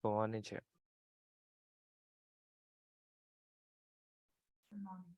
Good morning, Chair. Good morning.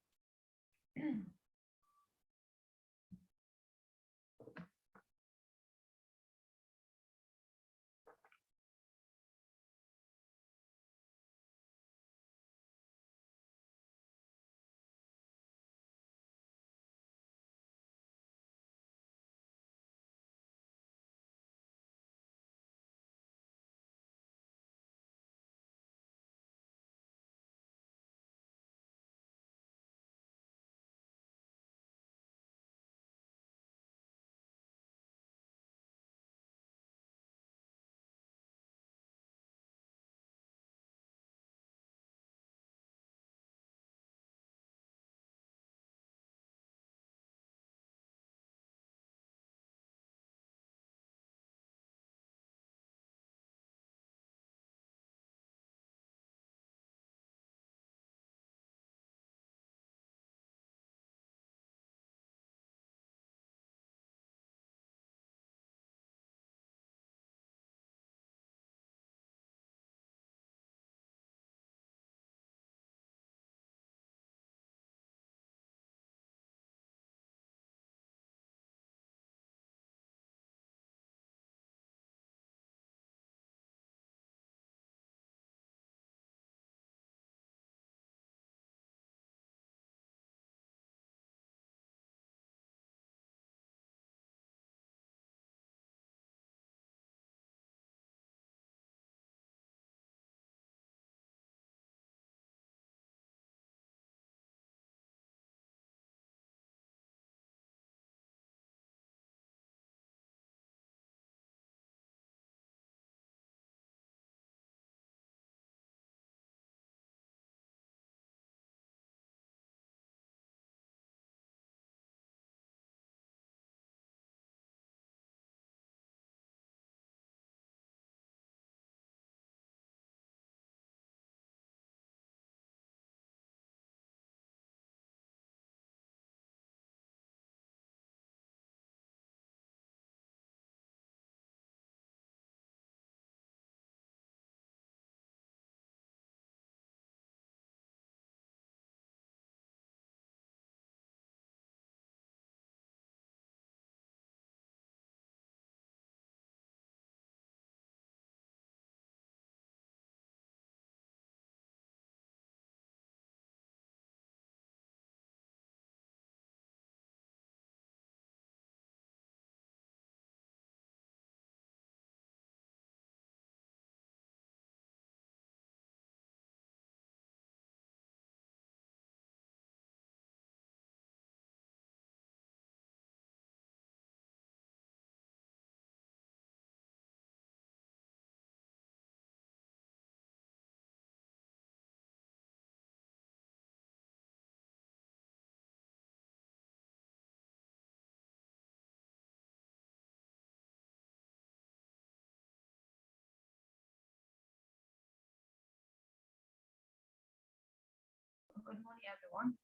Good morning, everyone.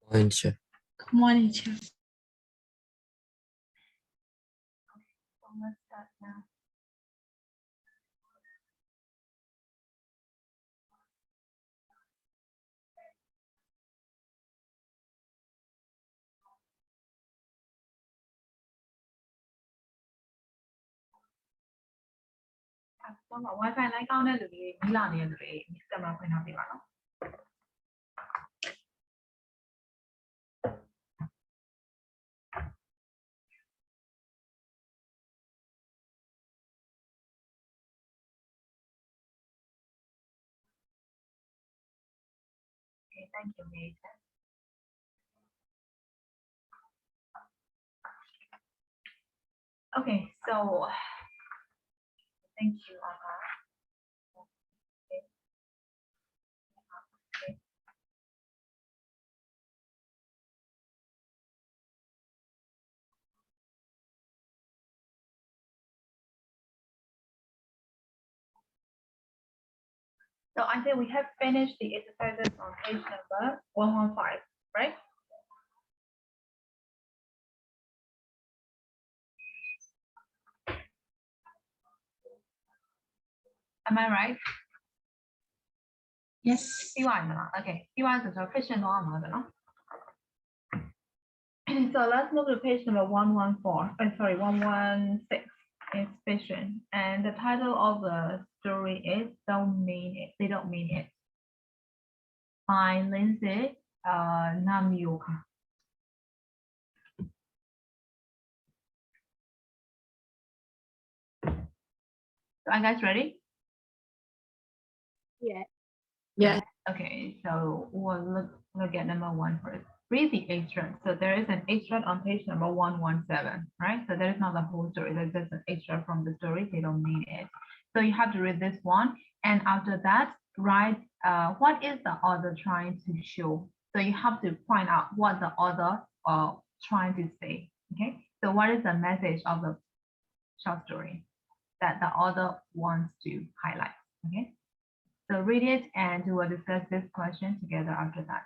Morning, Chair. Good morning, Chair. So let's start now. Xong bảo wifi lấy con đây rồi thì mình làm gì rồi cầm vào quyền học thì bảo Okay, thank you, Nathan. Okay, so thank you, So I think we have finished the exercises on page number 115, right? Am I right? Yes. Okay. P1 is sufficient normal. So let's move to page number 114. Sorry, 116 is fiction. And the title of the story is Don't Mean It. They Don't Mean It. By Lindsay Namyuk. So are you guys ready? Yeah. Yeah. Okay, so we'll look at number one first. Read the extract. So there is an extract on page number 117, right? So that is not the whole story. That's just an extract from the story. They don't mean it. So you have to read this one. And after that, write what is the author trying to show. So you have to point out what the author trying to say. Okay. So what is the message of the short story that the author wants to highlight? Okay. So read it and we will discuss this question together after that.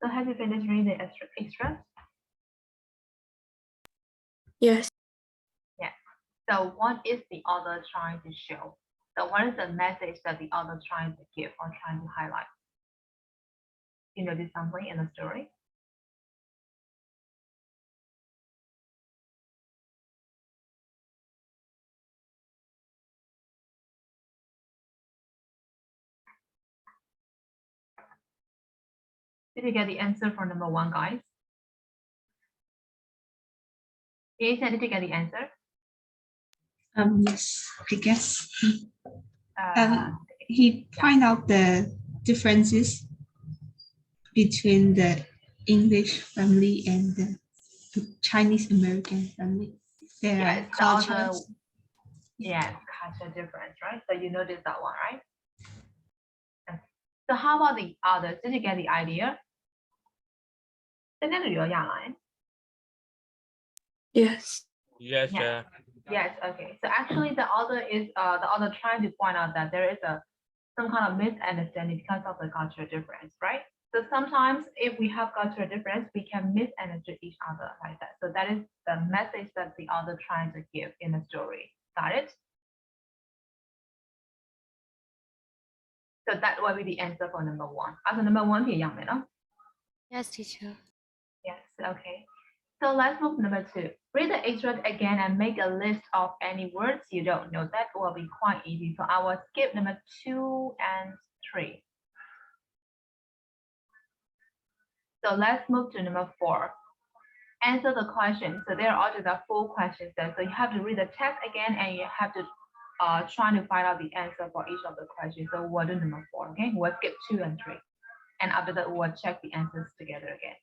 So have you finished reading the extract? Yes. Yeah. So what is the author trying to show? So what is the message that the author is trying to give or trying to highlight? You notice something in the story? Did you get the answer for number 1, guys? Jason, did you get the answer? Yes, I guess. Uh, He point out the differences between the English family and the Chinese American family. There are yes, cultures. yes, culture difference, right? So you noticed that one, right? Okay. So how about the others? Did you get the idea? Yes. Yes, Yes. sir. Yes, okay. So actually the author trying to point out that there is some kind of misunderstanding because of the cultural difference, right? So sometimes if we have cultural difference, we can misunderstand each other like that. So that is the message that the author trying to give in the story. Got it? So that will be the answer for number 1. As number 1 thì dạng này đó. Yes, teacher. Yes, okay. So let's move to number 2. Read the extract again and make a list of any words you don't know. That will be quite easy. So I will skip number 2 and 3. So let's move to number 4. Answer the question. So there are the full questions there. So you have to read the text again and you have to try to find out the answer for each of the questions. So we'll do number 4, okay? We'll skip 2 and 3. And after that, we'll check the answers together again.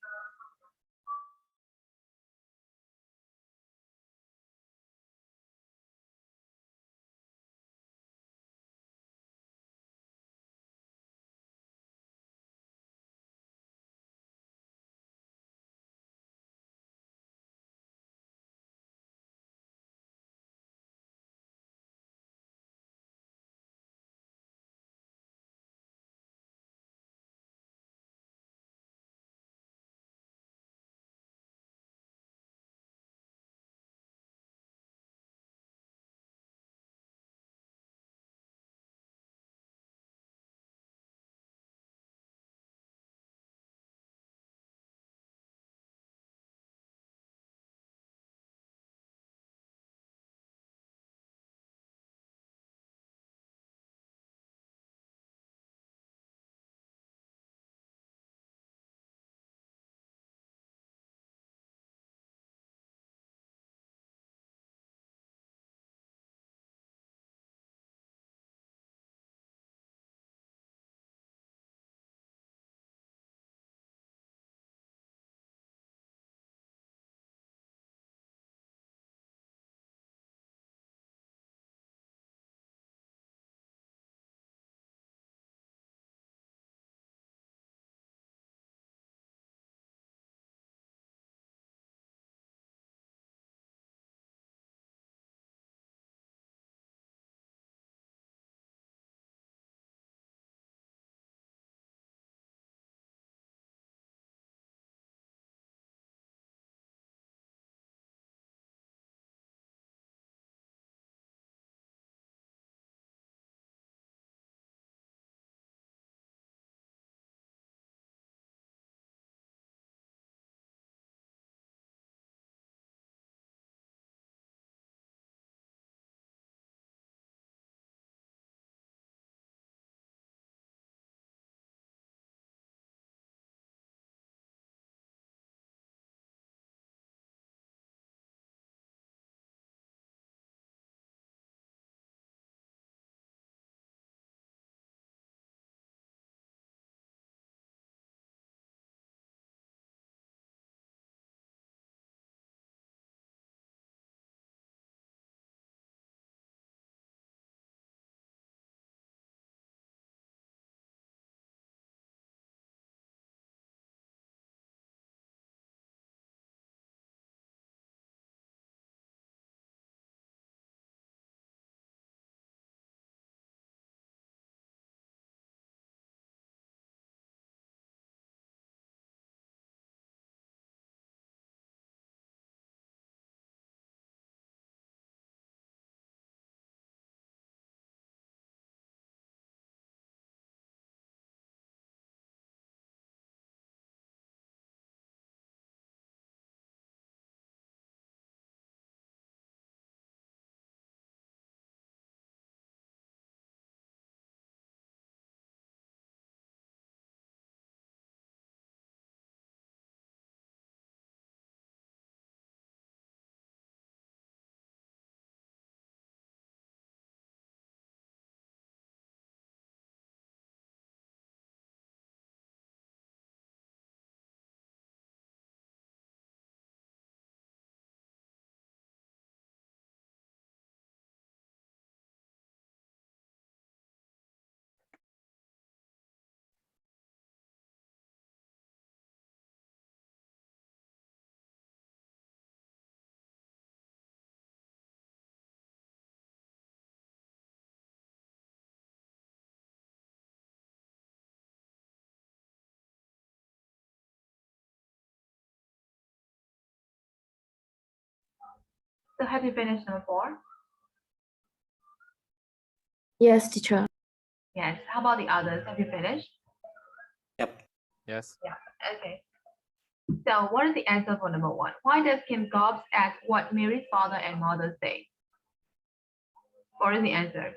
So have you finished number 4? Yes, teacher. Yes. How about the others? Have you finished? Yep. Yes. Yeah. Okay. So what is the answer for number 1? Why does Kim gobs at what Mary's father and mother say? What is the answer?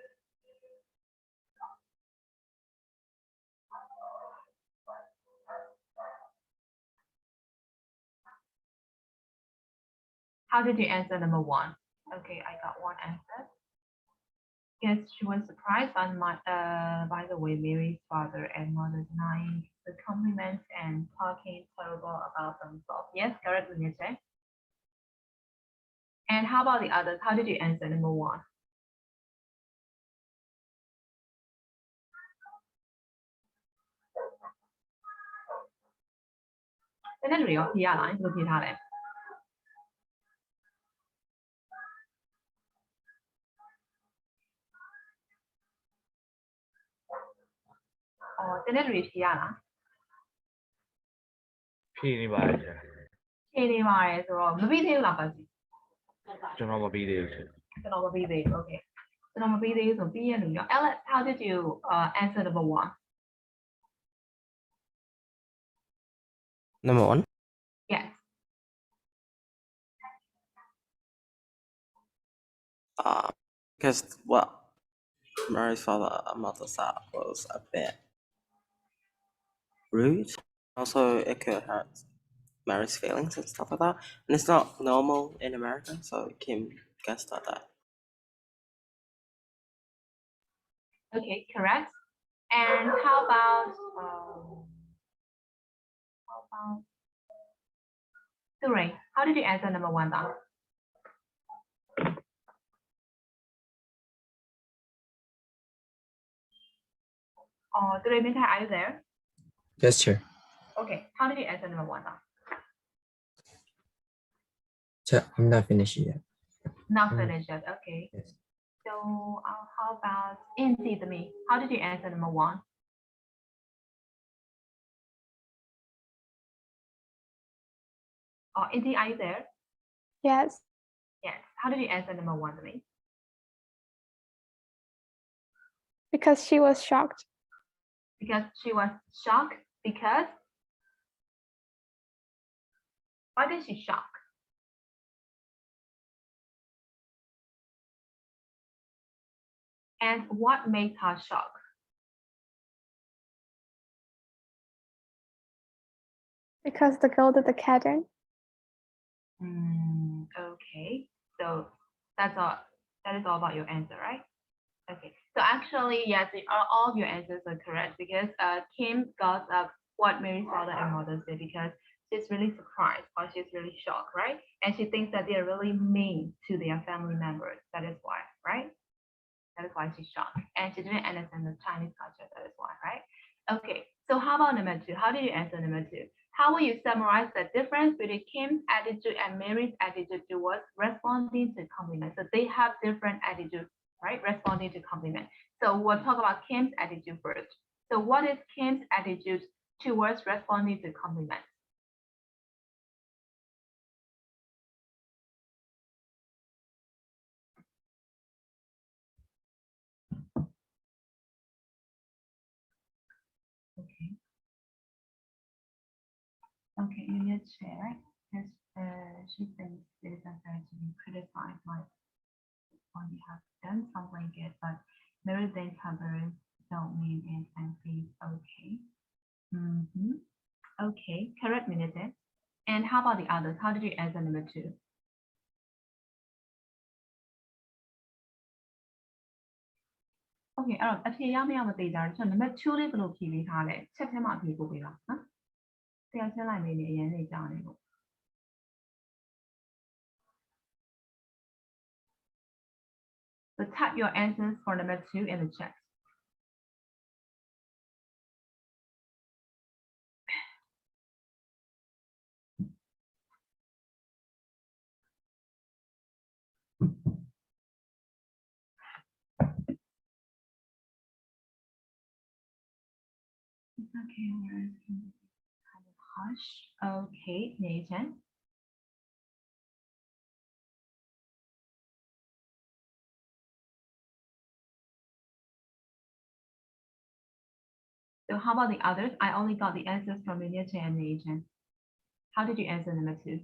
How did you answer number 1? Okay, I got one answer. Yes, she was surprised by the way Mary's father and mother denying the compliments and talking terrible about themselves. Yes, correct, Lunite. And how about the others? How did you answer number 1? Then then ရောဖြေရလားဘယ်လိုဖြေထားလဲအော်တင်းတဲ့လူတွေဖြေရလား ဖြေနေပါတယ်ဆရာ ဖြေနေပါတယ်ဆိုတော့မပြီးသေးဘူးလားပတ်စီ ကျွန်တော်မပြီးသေးဘူးဆရာ ကျွန်တော်မပြီးသေးဘူး okay ကျွန်တော်မပြီးသေးဘူးဆိုပြီးရလူရော Alex how did you answer number 1 Number 1. yes Because well, Mary's father and mother said was a bit rude. Also, it could hurt Mary's feelings and stuff like that. And it's not normal in America, so Kim guessed at that. okay correct and how about Suray, how did you answer number 1 though? Oh, Suray Minta, are you there? Yes, Chair. Okay, how did you answer number 1 though? Chair, I'm not finished yet. Not finished yet, okay. Yes. So how about Indeed me? How did you answer number 1? Oh, Indeed, are you there? Yes, Yes. How did you answer number 1 to me? because she was shocked. Because she was shocked because why did she shock? And what made her shock? Because the girl did the pattern. Okay, so that's all. That is all about your answer, right? Okay, so actually, yes, all of your answers are correct because Kim got up what Mary's father and mother said because she's really surprised or she's really shocked, right? And she thinks that they're really mean to their family members. That is why, right? That is why she's shocked. And she didn't understand the Chinese culture. That is why, right? Okay, so how about number 2? How did you answer number 2? How will you summarize the difference between Kim's attitude and Mary's attitude towards responding to compliments? So they have different attitudes, right? Responding to compliments. So we'll talk about Kim's attitude first. So what is Kim's attitude towards responding to compliments? Okay. Okay, you need to share because she thinks it is unfair to be criticized like when you have done something good, but Mary thinks her parents don't mean it and feels okay. Okay, correct minute. And how about the others? How did you answer number 2? Okay အဲ့တော့အဖြေရမရမသိကြဘူးဆိုတော့နံပါတ်2လေးဘယ်လိုဖြေပေးထားလဲချက်ထဲမှာဖြေပို့ပေးပါနော်ဆရာရှင်းလိုက်နေနေအရင်နေကြောင်းနေလို့ So type your answers for number 2 in the chat. It's okay, we're kind of hush. Okay, Nathan. So how about the others? I only got the answers from Lineage and Agent. How did you answer number 2?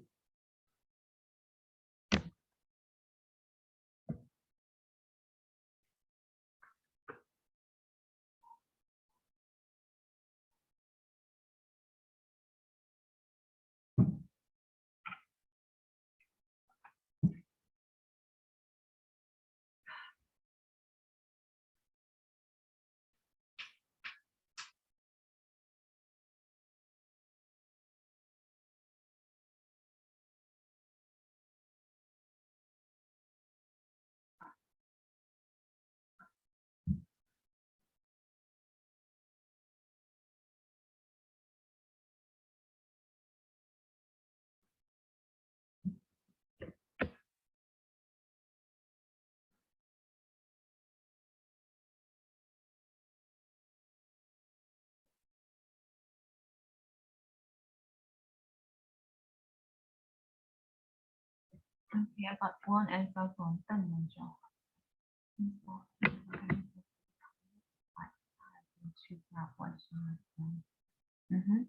Okay, I got one answer from Deng Menjiao. Mm-hmm.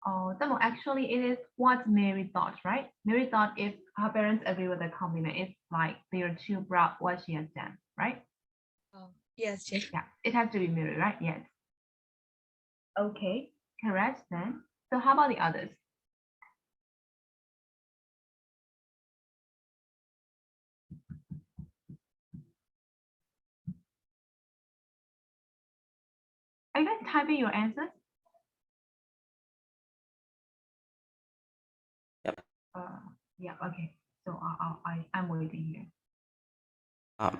Oh, Demo, actually, it is what Mary thought, right? Mary thought if her parents agree with the compliment, it's like they are too proud what she has done, right? Oh, yes, teacher. Yeah, it has to be Mary, right? Yes. Okay, correct then. So how about the others? Are you guys typing your answers? Yep. Yeah, okay. So I'm waiting here.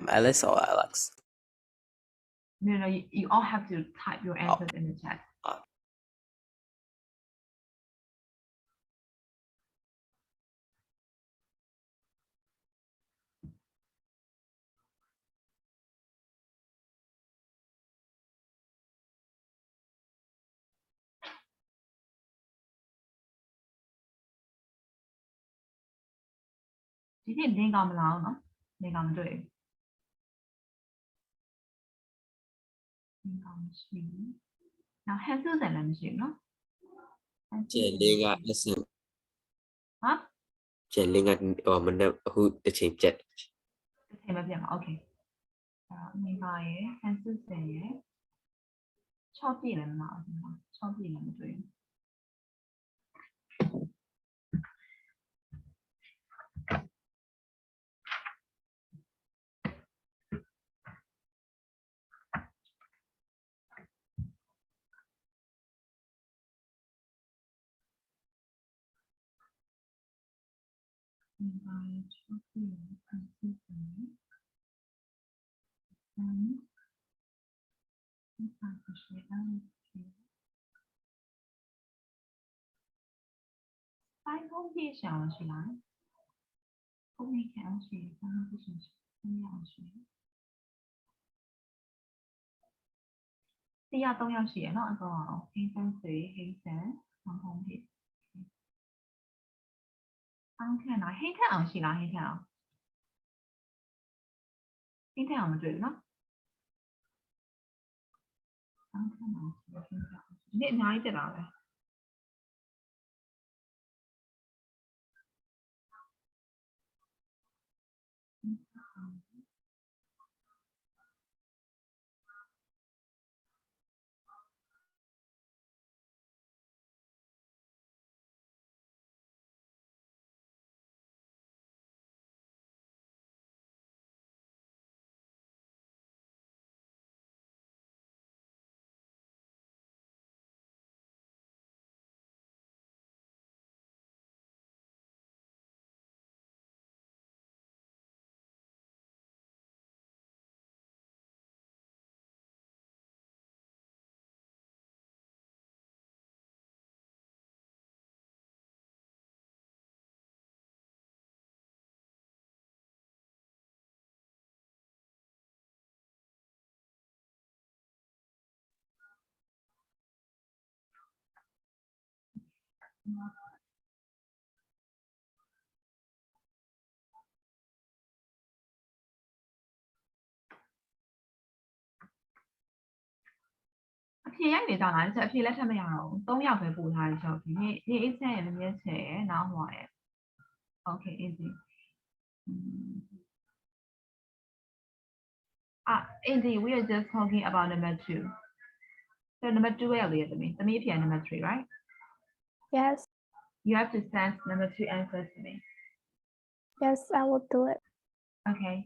Alice or Alex? No, you all have to type your answers in the chat. Uh, ဒီနေ့လင်းကောင်မလာအောင်နော်လင်းကောင်မတွေ့ဘူးလင်းကောင်မရှိဘူးနောက် Hansu ဆန်လည်းမရှိဘူးနော် ကျေလေးကလက်စံ ဟာ ကျေလေးကမနေ့အခုတစ်ချိန်ချက် တစ်ချိန်မပြတ်မှာ Okay လင်းကောင်ရယ် Hansu ဆန်ရယ်6ပြည့်လည်းမလာဘူး6ပြည့်လည်းမတွေ့ဘူး 班通夜想起来，后面想起，刚刚不想起，后面想起，啲日都有寫咯，一個輕聲水輕聲，放空啲。啱聽嗱，輕聽有時啦，輕聽啊，輕聽有咪最咯？啱聽有時，輕聽，你嗌隻啦咧。ဖြေရိုက်နေကြလားအဖြေလက်ထပ်မရတော့ဘူး3ယောက်ပဲပို့ထားတယ်ဆိုဒီနေ့အေးဆက်ရမြဲချေနောက်ဟိုရယ် Okay easy easy we are just talking about number 2 so number 2 ရဲ့လေသမီးဖြေ number 3 right Yes. you have to send number 2 answers to me Yes, I will do it. okay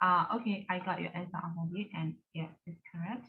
okay, I got your answer already, and yes, it's correct.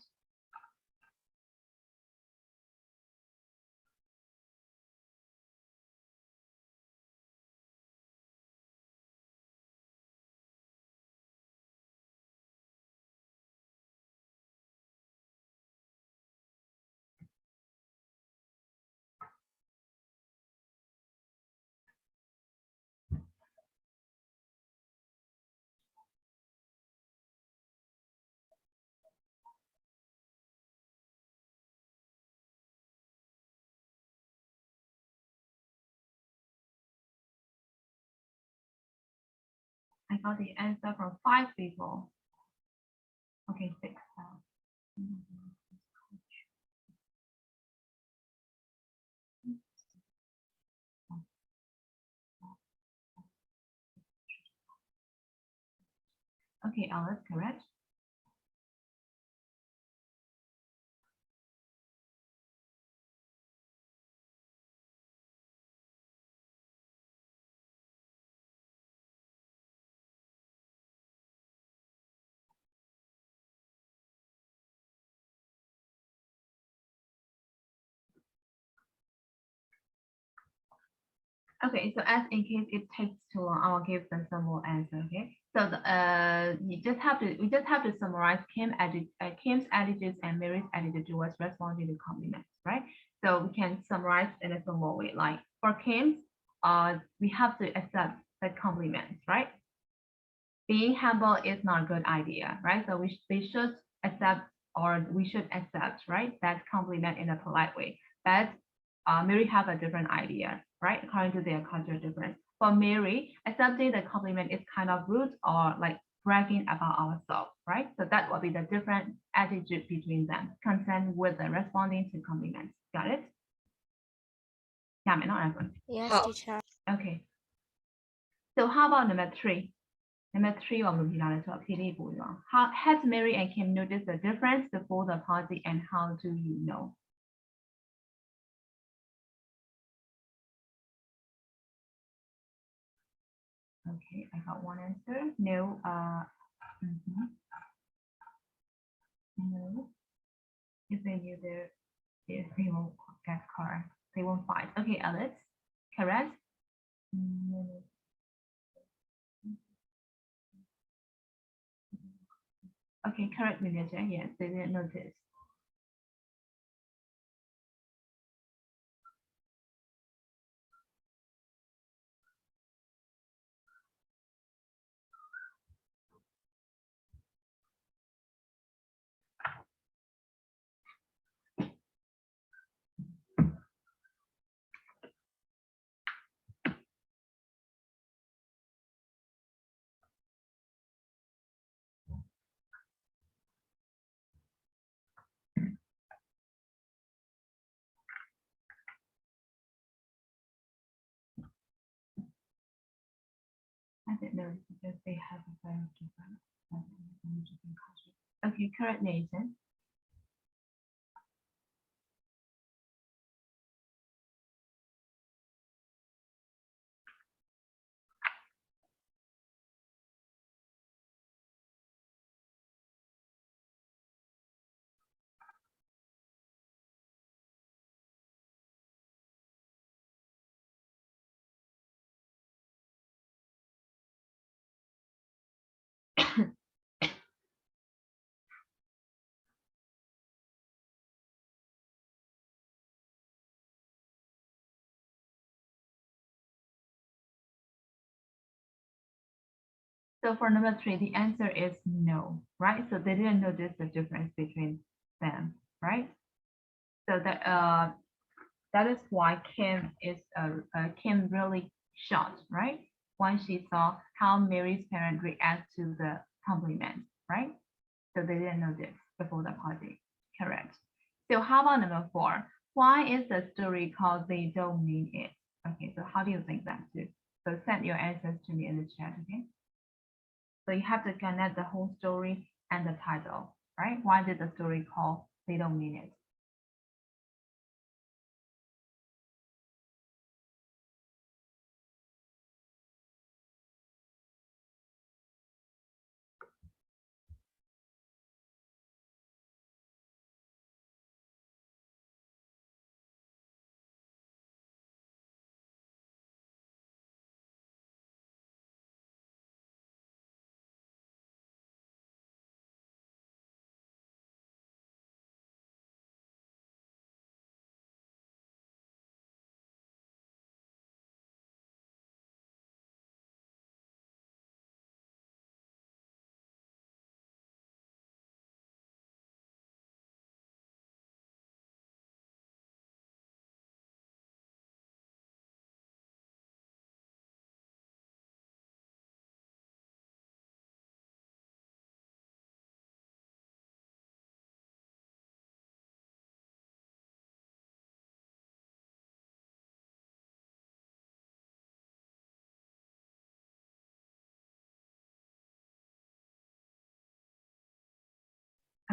I got the answer from 5 people. Okay, 6. Okay, Alice, correct. Okay, so as in case it takes too long, I will give them some more answer. Okay, so we just have to summarize Kim's attitudes and Mary's attitude towards responding to compliments, right? So we can summarize in a simple way. Like for Kim's, we have to accept the compliments, right? Being humble is not a good idea, right? So we should accept, or we should accept, right, that compliment in a polite way. But Mary have a different idea, right? According to their cultural difference. For Mary, accepting the compliment is kind of rude or like bragging about ourselves, right? So that will be the different attitude between them, concerned with the responding to compliments. Got it? Yeah, not everyone. Yes, teacher. Okay. So how about number 3? Number 3 how has Mary and Kim noticed the difference before the party, and how do you know? Okay, I got one answer. No. No. If they knew they won't get car, they won't fight. Okay, Alice, correct? No. Okay, correct, Manager. Yes, they didn't notice. I didn't know because they have a very different culture. Okay, correct, Nathan. So for number 3, the answer is no, right? So they didn't notice the difference between them, right? So that is why Kim really shocked, right? When she saw how Mary's parents react to the compliment, right? So they didn't know this before the party, correct? So how about number 4? Why is the story called They Don't Mean It? Okay, so how do you think that too? So send your answers to me in the chat, okay? So you have to connect the whole story and the title, right? Why did the story call They Don't Mean It?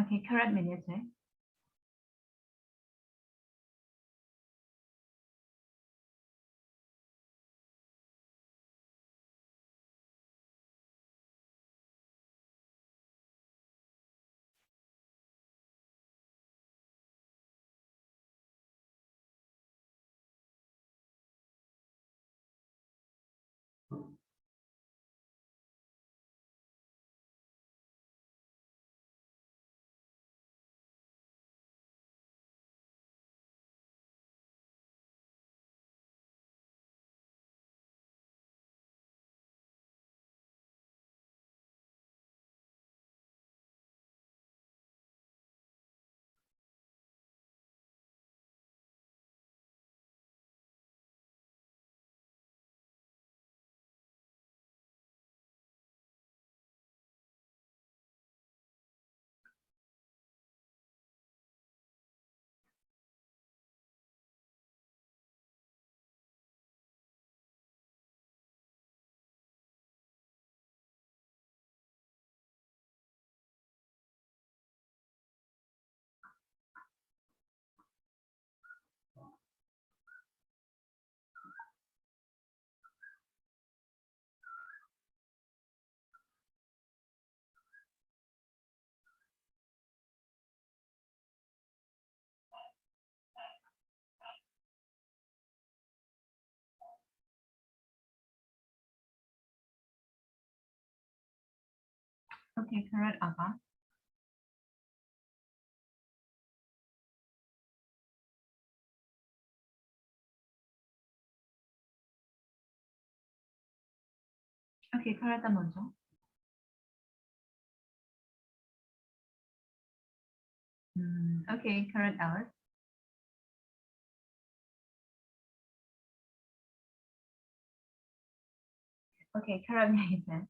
Okay, correct me, Nate. Okay, correct, Ava. Okay, correct, 먼저. Okay, correct, Alice. Okay, correct, Nathan.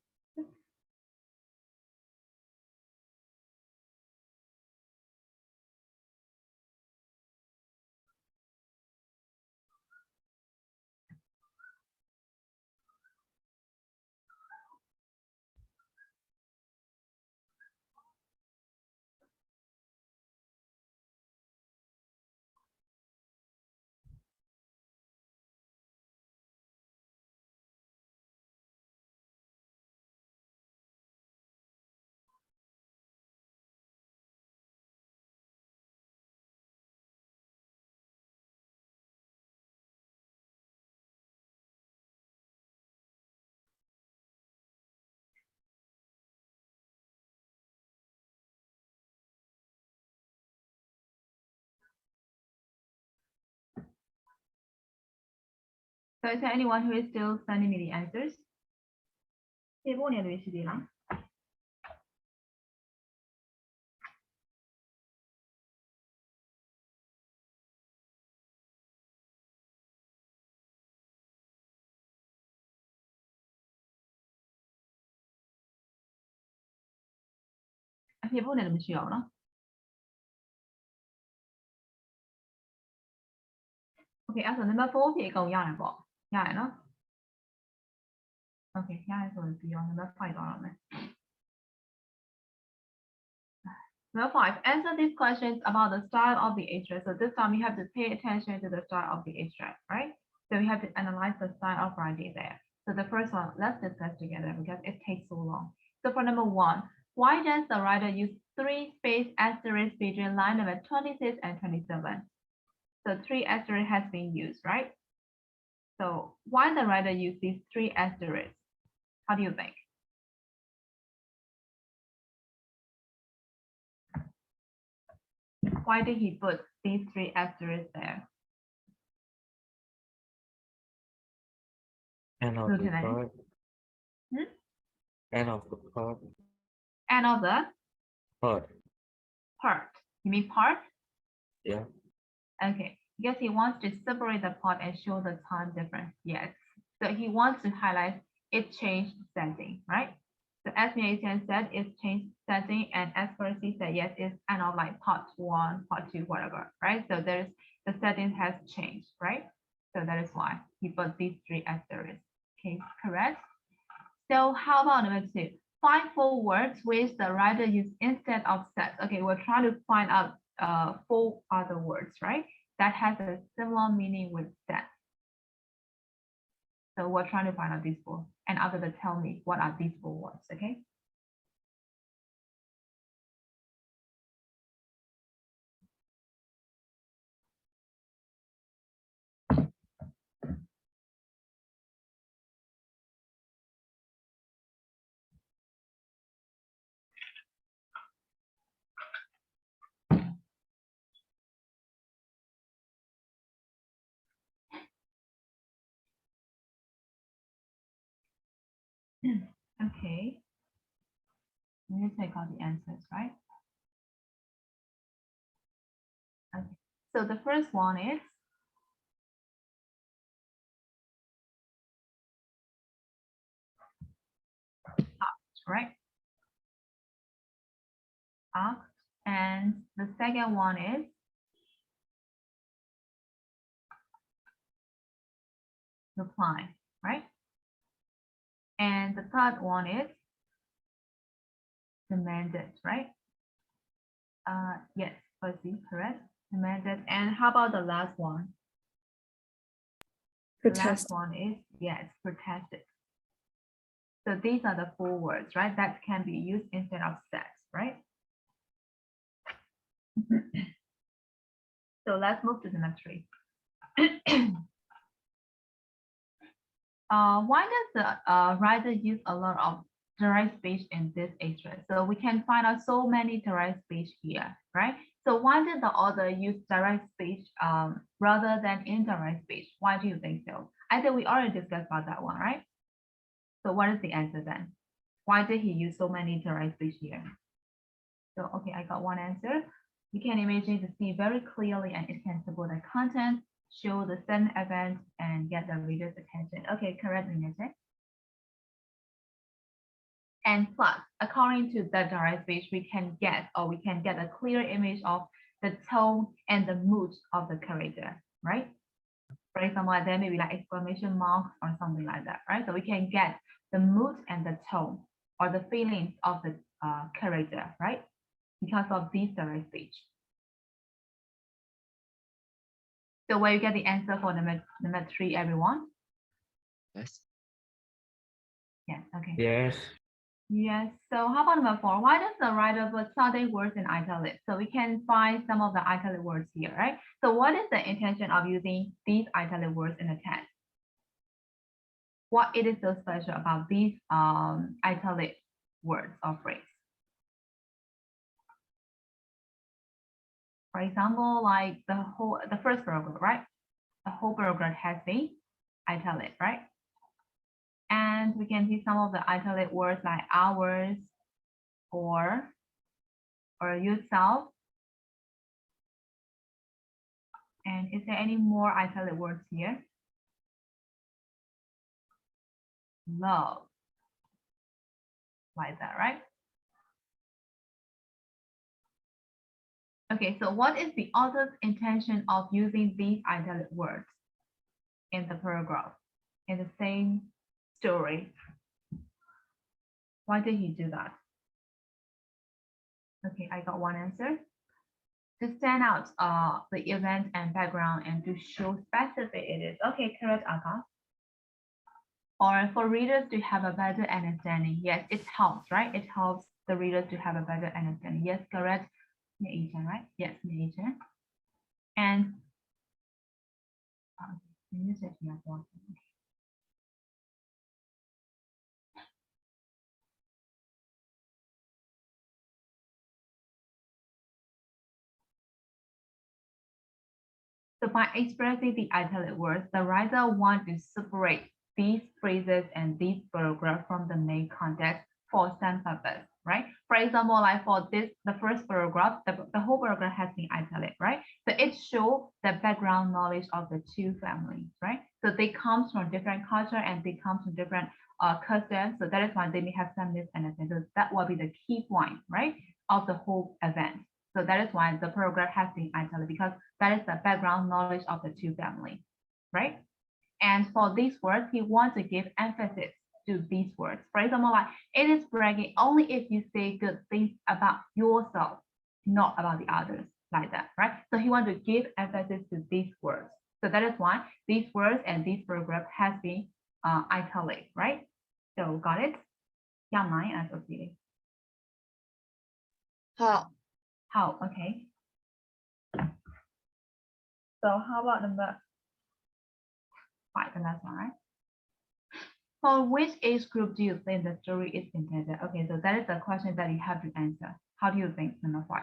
So is there anyone who is still sending me the answers? ဖြေဖို့နေလို့ရှိသေးလားအဖြေဖို့နေလို့မရှိတော့ဘူးနော် Okay အဲ့ဆို number 4ဖြေအကုန်ရတယ်ပေါ့ရတယ်နော် Okay ရတယ်ဆိုရင်ပြီးတော့ number 5သွားတော့မယ် Number 5, answer these questions about the style of the extract. So this time you have to pay attention to the style of the extract, right? So we have to analyze the style of writing there. So the first one, let's discuss together because it takes so long. So for number 1, why does the writer use 3 space asterisks between line number 26 and 27? So 3 asterisks has been used, right? So why the writer use these 3 asterisks? How do you think? Why did he put these 3 asterisks there? End of the Lieutenant. part. Hmm? End of the part. And of the Part. part. You mean part? Yeah. Okay. Because he wants to separate the part and show the time difference. Yes. So he wants to highlight it changed setting, right? So as Nathan said, it's changed setting, and as Percy said, yes, it's kind of like part 1, part 2, whatever, right? So there's the setting has changed, right? So that is why he put these 3 asterisks. Okay, correct. So how about number 2? Find 4 words which the writer used instead of sets. Okay, we're trying to find out 4 other words, right? That has a similar meaning with sets. So we're trying to find out these 4. And after that, tell me what are these 4 words, okay? Okay. Let me take out the answers, right? Okay. So the first one is right? And the second one is reply, right? And the third one is demanded, right? Yes, Percy, correct. Demanded. And how about the last one? The last Protest. one is, yes, protested. So these are the 4 words, right? That can be used instead of sets, right? So let's move to the next 3. Why does the writer use a lot of direct speech in this extract? So we can find out so many direct speech here, right? So why did the author use direct speech rather than indirect speech? Why do you think so? I think we already discussed about that one, right? So what is the answer then? Why did he use so many direct speech here? So, okay, I got one answer. You can imagine to see very clearly and it can support the content, show the sudden event, and get the reader's attention. Okay, correct, Linette. And plus, according to the direct speech, we can get a clear image of the tone and the mood of the character, right? For example, there may be like exclamation marks or something like that, right? So we can get the mood and the tone or the feelings of the character, right? Because of this direct speech. So where you get the answer for number 3, everyone? Yes. Yes, okay. Yes. Yes, so how about number 4? Why does the writer put certain words in italics? So we can find some of the italic words here, right? So what is the intention of using these italic words in the text? What it is so special about these italic words or phrase? For example, like the first paragraph, right? The whole paragraph has been italic, right? And we can see some of the italic words like ours or yourself. And is there any more italic words here? Love. Like that, right? Okay, so what is the author's intention of using these italic words in the paragraph, in the same story? Why did he do that? Okay, I got one answer. To stand out the event and background and to show specific it is. Okay, correct, Akash. Or for readers to have a better understanding. Yes, it helps, right? It helps the readers to have a better understanding. Yes, correct. Right? Yes, and so by expressing the italic words, the writer wants to separate these phrases and these paragraphs from the main context for some purpose, right? For example, like for this, the first paragraph, the whole paragraph has been italic, right? So it shows the background knowledge of the two families, right? So they come from different culture and they come from different customs. So that is why they may have some misunderstanding. So that will be the key point, right, of the whole event. So that is why the paragraph has been italic, because that is the background knowledge of the two families, right? And for these words, he wants to give emphasis to these words. For example, like it is bragging only if you say good things about yourself, not about the others, like that, right? So he wants to give emphasis to these words. So that is why these words and this paragraph has been italic, right? So got it? Yeah, mine as okay. How? Okay. So how about number 5, the last one, right? For which age group do you think the story is intended? Okay, so that is the question that you have to answer. How do you think, number 5?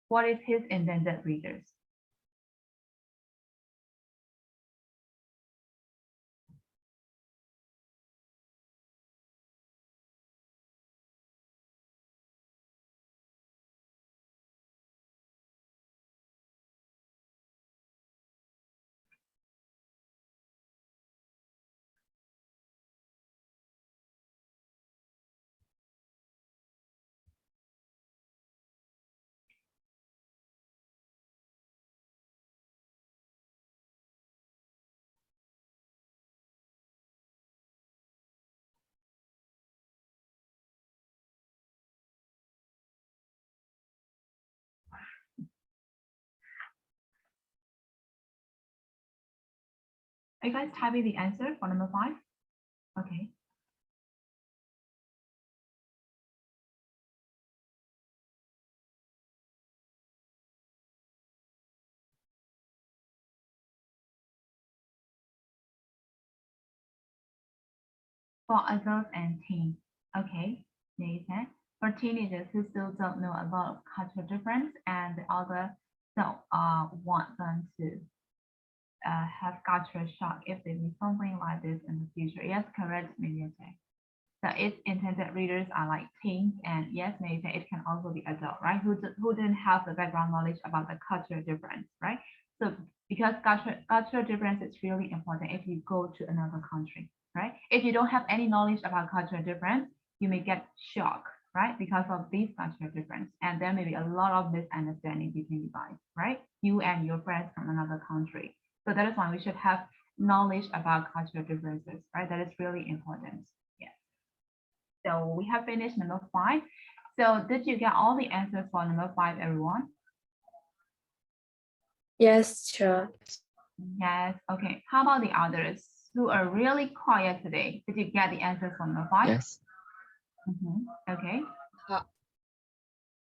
What is his intended readers? Are you guys typing the answer for number 5? Okay. For adults and teens. Okay, Nathan. For teenagers who still don't know about cultural difference and the other don't want them to have cultural shock if they read something like this in the future. Yes, correct, Mediatek. So its intended readers are like teens, and yes, maybe it can also be adult, right? Who didn't have the background knowledge about the cultural difference, right? So because cultural difference is really important if you go to another country, right? If you don't have any knowledge about cultural difference, you may get shocked, right? Because of this cultural difference, and there may be a lot of misunderstanding between you guys, right? You and your friends from another country. So that is why we should have knowledge about cultural differences, right? That is really important. So we have finished number 5. So did you get all the answers for number 5, everyone? Yes, teacher. Yes. Okay. How about the others who are really quiet today? Did you get the answers for number 5? Yes. Okay.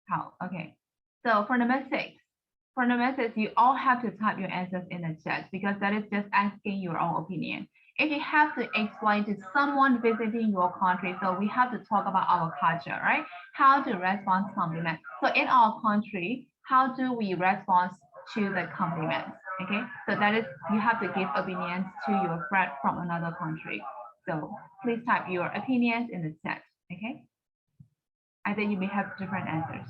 How? Okay. So for number 6, you all have to type your answers in the chat because that is just asking your own opinion. If you have to explain to someone visiting your country, so we have to talk about our culture, right? How to respond to compliments. So in our country, how do we respond to the compliments? Okay, so that is, you have to give opinions to your friend from another country. So please type your opinions in the chat, okay? I think you may have different answers.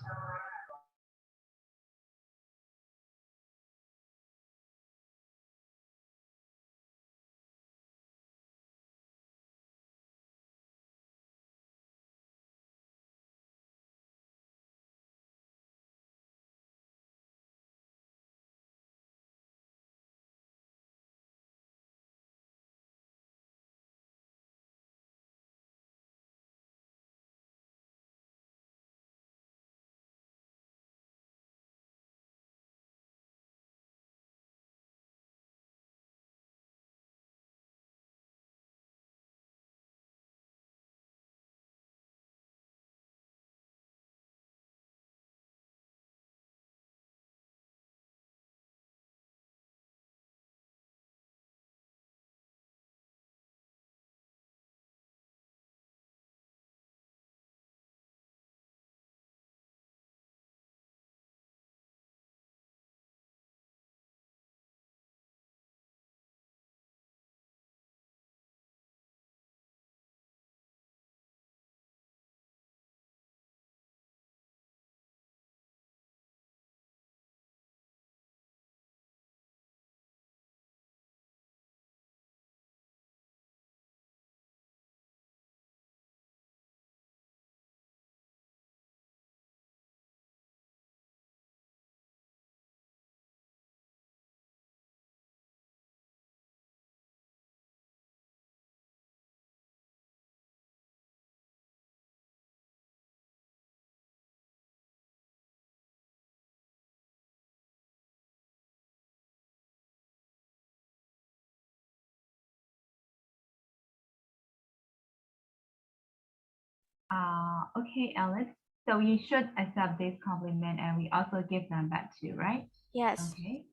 Okay, Alex. So you should accept this compliment and we also give them back to you, right? Yes. Okay.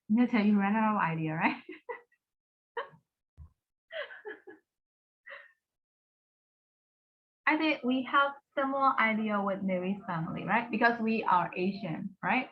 Nita, you ran out of idea, right? I think we have similar idea with Mary's family, right? Because we are Asian, right?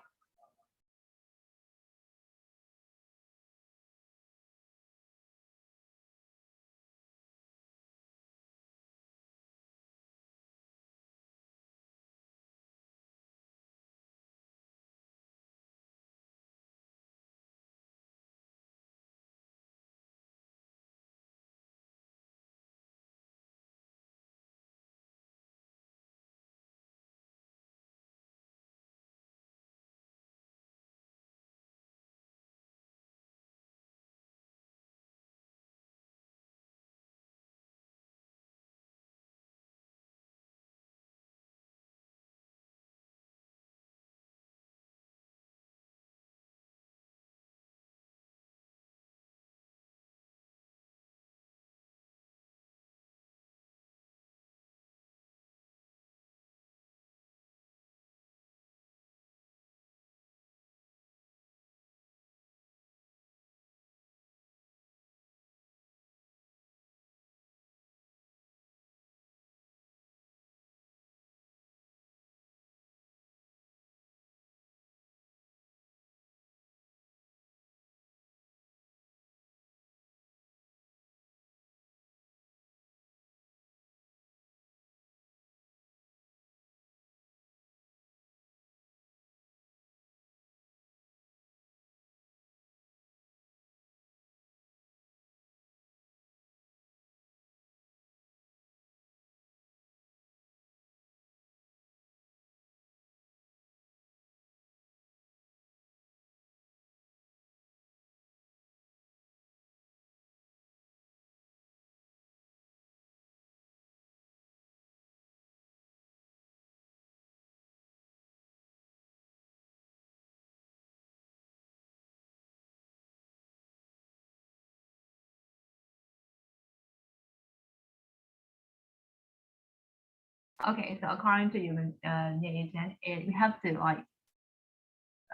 Okay, so according to you, we have to like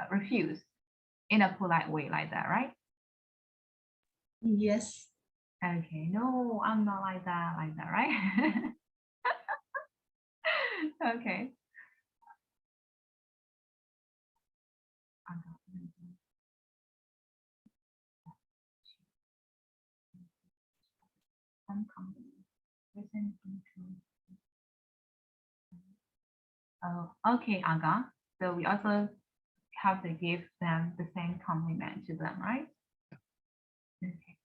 refuse in a polite way like that, right? Yes. Okay, no, I'm not like that, right? Okay. Oh, okay, Aga. So we also have to give them the same compliment to them, right? Okay.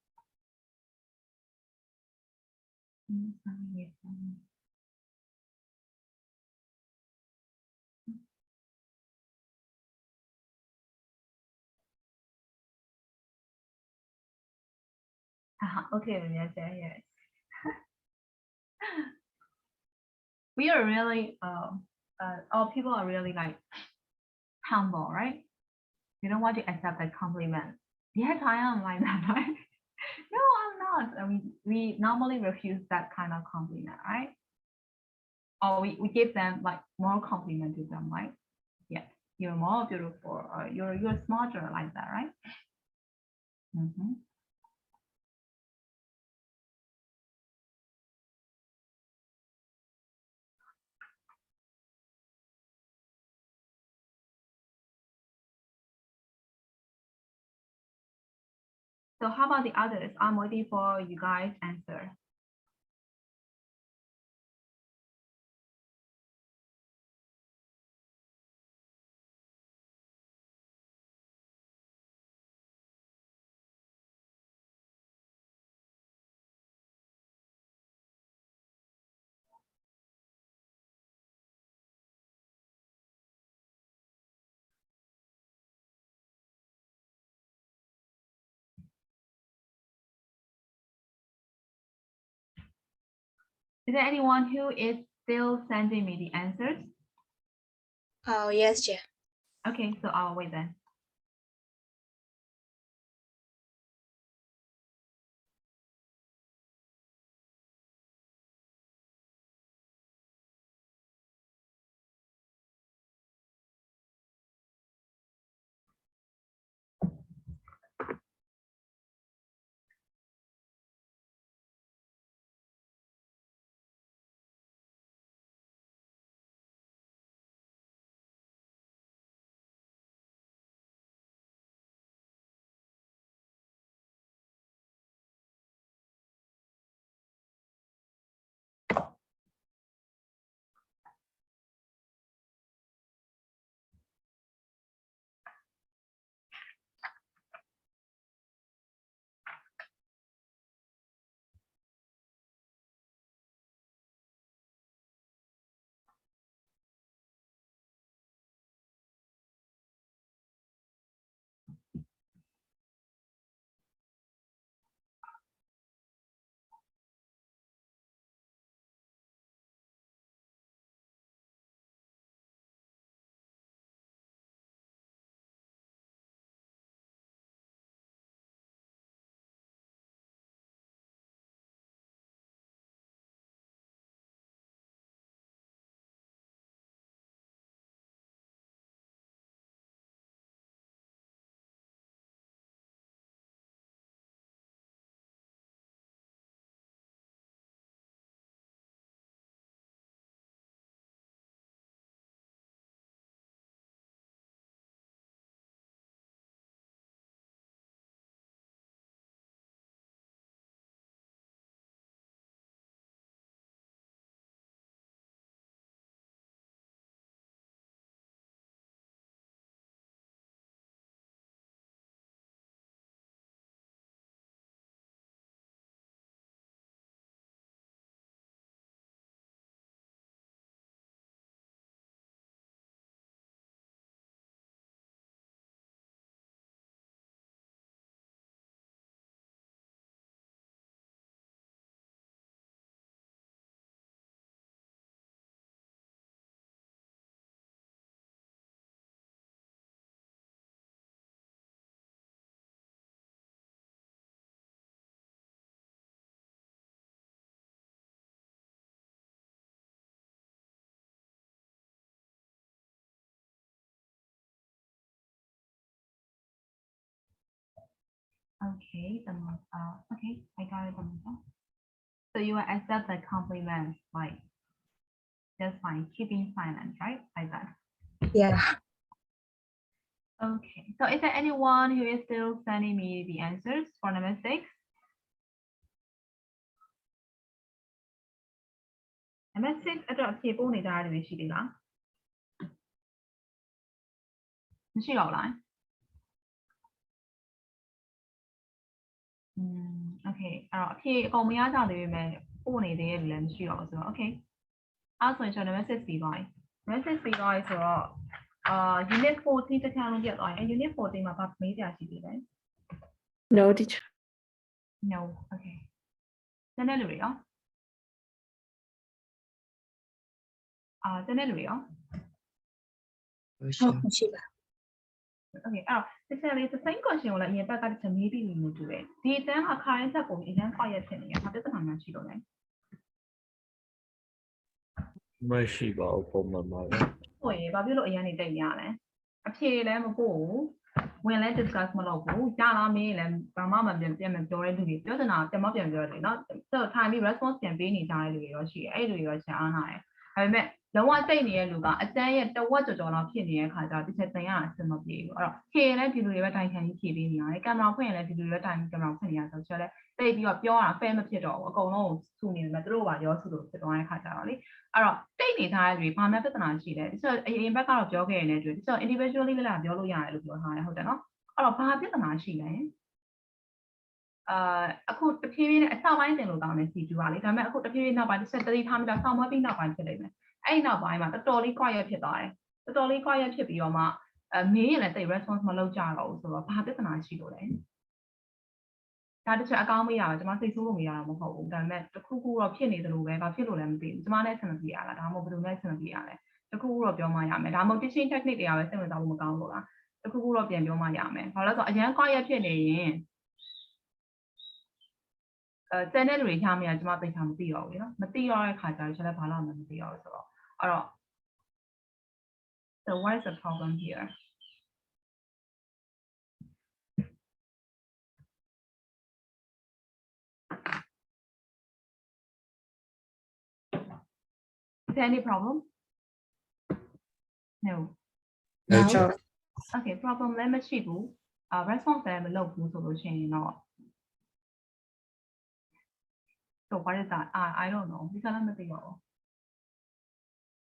Okay, yes, yes. We are really, all people are really like humble, right? You don't want to accept a compliment. Yes, I am like that, right? No, I'm not. I mean, we normally refuse that kind of compliment, right? Or we give them like more compliment to them, like, yes, you're more beautiful, or you're smarter, like that, right? Mhm. So how about the others? I'm waiting for you guys' answer. Is there anyone who is still sending me the answers? Oh, yes, teacher. Okay, so I'll wait then. Okay, okay, I got it. So you will accept the compliment, like just fine, keeping silent, right? Like that. Yeah. Okay, so is there anyone who is still sending me the answers for number 6? message အတွက်အဖြေပို့နေကြတဲ့လူတွေရှိသေးလားမရှိတော့ဘူးလားokay အဲ့တော့အဖြေအကုန်မရကြသေးပေမဲ့ပို့နေသေးတဲ့လူလည်းမရှိတော့ဘူးဆိုတော့ okay အဲ့ဆိုရင်ကျွန်တော် message ပြီးသွားပြီ message ပြီးသွားပြီဆိုတော့ unit 14တစ်ခါလုံးပြတ်သွားရင် unit 14မှာဗာမေးကြရှိသေးတယ် No, teacher. no okay တနေ့လူတွေရောတနေ့လူတွေရော ဟုတ်မရှိပါ okay အဲ့တော့ teacher လေး the same question ကိုလည်းအရင်ဘက်ကတစ်ချက်မေးပြီးလို့တူတယ်ဒီအတန်းဟာခါရင်ချက်ပုံအရင် quiet ဖြစ်နေရတာပြဿနာများရှိလို့လဲ မရှိပါဘူးပုံမှန်ပါပဲ ဟုတ်ရင်ဘာဖြစ်လို့အရင်နေတိတ်ရလဲအဖြေလည်းမပို့ဘူးဝင်လဲ discuss မလုပ်ဘူးကြာလာမင်းလည်းဘာမှမပြန်မပြောတဲ့လူတွေပြောချင်တာပြန်မပြန်ပြောတယ်နော်ဆိုထိုင်ပြီး response ပြန်ပေးနေကြတဲ့လူတွေရောရှိတယ်အဲ့လူတွေရောရှာအားနာတယ်ဒါပေမဲ့လုံးဝတိတ်နေတဲ့လူကအတန်းရဲ့တဝက်ကျော်ကျော်လောက်ဖြစ်နေတဲ့ခါကျတော့တစ်ချက်တင်ရတာအဆင်မပြေဘူးအဲ့တော့ဖြေလည်းဒီလူတွေပဲတိုင်ခံကြီးဖြေပေးနေရတယ်ကင်မရာဖွင့်ရင်လည်းဒီလူတွေပဲတိုင်ကင်မရာဖွင့်နေရဆိုတော့လည်းတိတ်ပြီးတော့ပြောရတာ fair မဖြစ်တော့ဘူးအကုန်လုံးကိုစုနေတယ်သူတို့ကရောစုလို့ဖြစ်သွားတဲ့ခါကျတော့လေအဲ့တော့တိတ်နေထားတဲ့လူတွေဘာမှပြဿနာရှိတယ်ဒီဆိုအရင်ဘက်ကတော့ပြောခဲ့ရတဲ့အတွက်ဒီဆို individually လည်းပြောလို့ရတယ်လို့ပြောထားတယ်ဟုတ်တယ်နော်အဲ့တော့ဘာပြဿနာရှိလဲအခုတဖြည်းဖြည်းနဲ့အစပိုင်းတင်လို့ကောင်းတယ် C2 ပါလေဒါပေမဲ့အခုတဖြည်းဖြည်းနောက်ပိုင်းတစ်ဆက်တည်းထားမိတာဆောင်းမပြီးနောက်ပိုင်းဖြစ်လိမ့်မယ်အဲ့ဒီနောက်ပိုင်းမှာတော်တော်လေး quiet ဖြစ်သွားတယ်တော်တော်လေး quiet ဖြစ်ပြီးတော့မှမေးရင်လည်းတိတ် response မလုပ်ကြတော့ဘူးဆိုတော့ဘာပြဿနာရှိလို့လဲဒါတစ်ချက်အကောင်းမေးရပါကျွန်မစိတ်ဆိုးလို့မေးရတာမဟုတ်ဘူးဒါပေမဲ့တခုခုတော့ဖြစ်နေသလိုပဲဘာဖြစ်လို့လဲမသိဘူးကျွန်မလည်းဆင်မပြေရလားဒါမှမဟုတ်ဘယ်လိုလဲဆင်မပြေရလဲတခုခုတော့ပြောမှရမယ်ဒါမှမဟုတ် teaching technique တွေကပဲစိတ်ဝင်စားဖို့မကောင်းလို့လားတခုခုတော့ပြန်ပြောမှရမယ်ဘာလို့လဲဆိုတော့အရန် quiet ဖြစ်နေရင်တန်တဲ့လူတွေရမယ်ကျွန်မသိချာမသိတော့ဘူးနော်မသိတော့တဲ့ခါကျတော့ကျွန်တော်ဘာလို့မှမသိတော့ဘူးဆိုတော့အဲ့တော့ so what is the problem here is there any problem no No, No. teacher. okay problem လည်းမရှိဘူးresponse လည်းမလုပ်ဘူးဆိုလို့ရှိရင်တော့ so what is that I don't know ဒီကလည်းမသိတော့ဘူး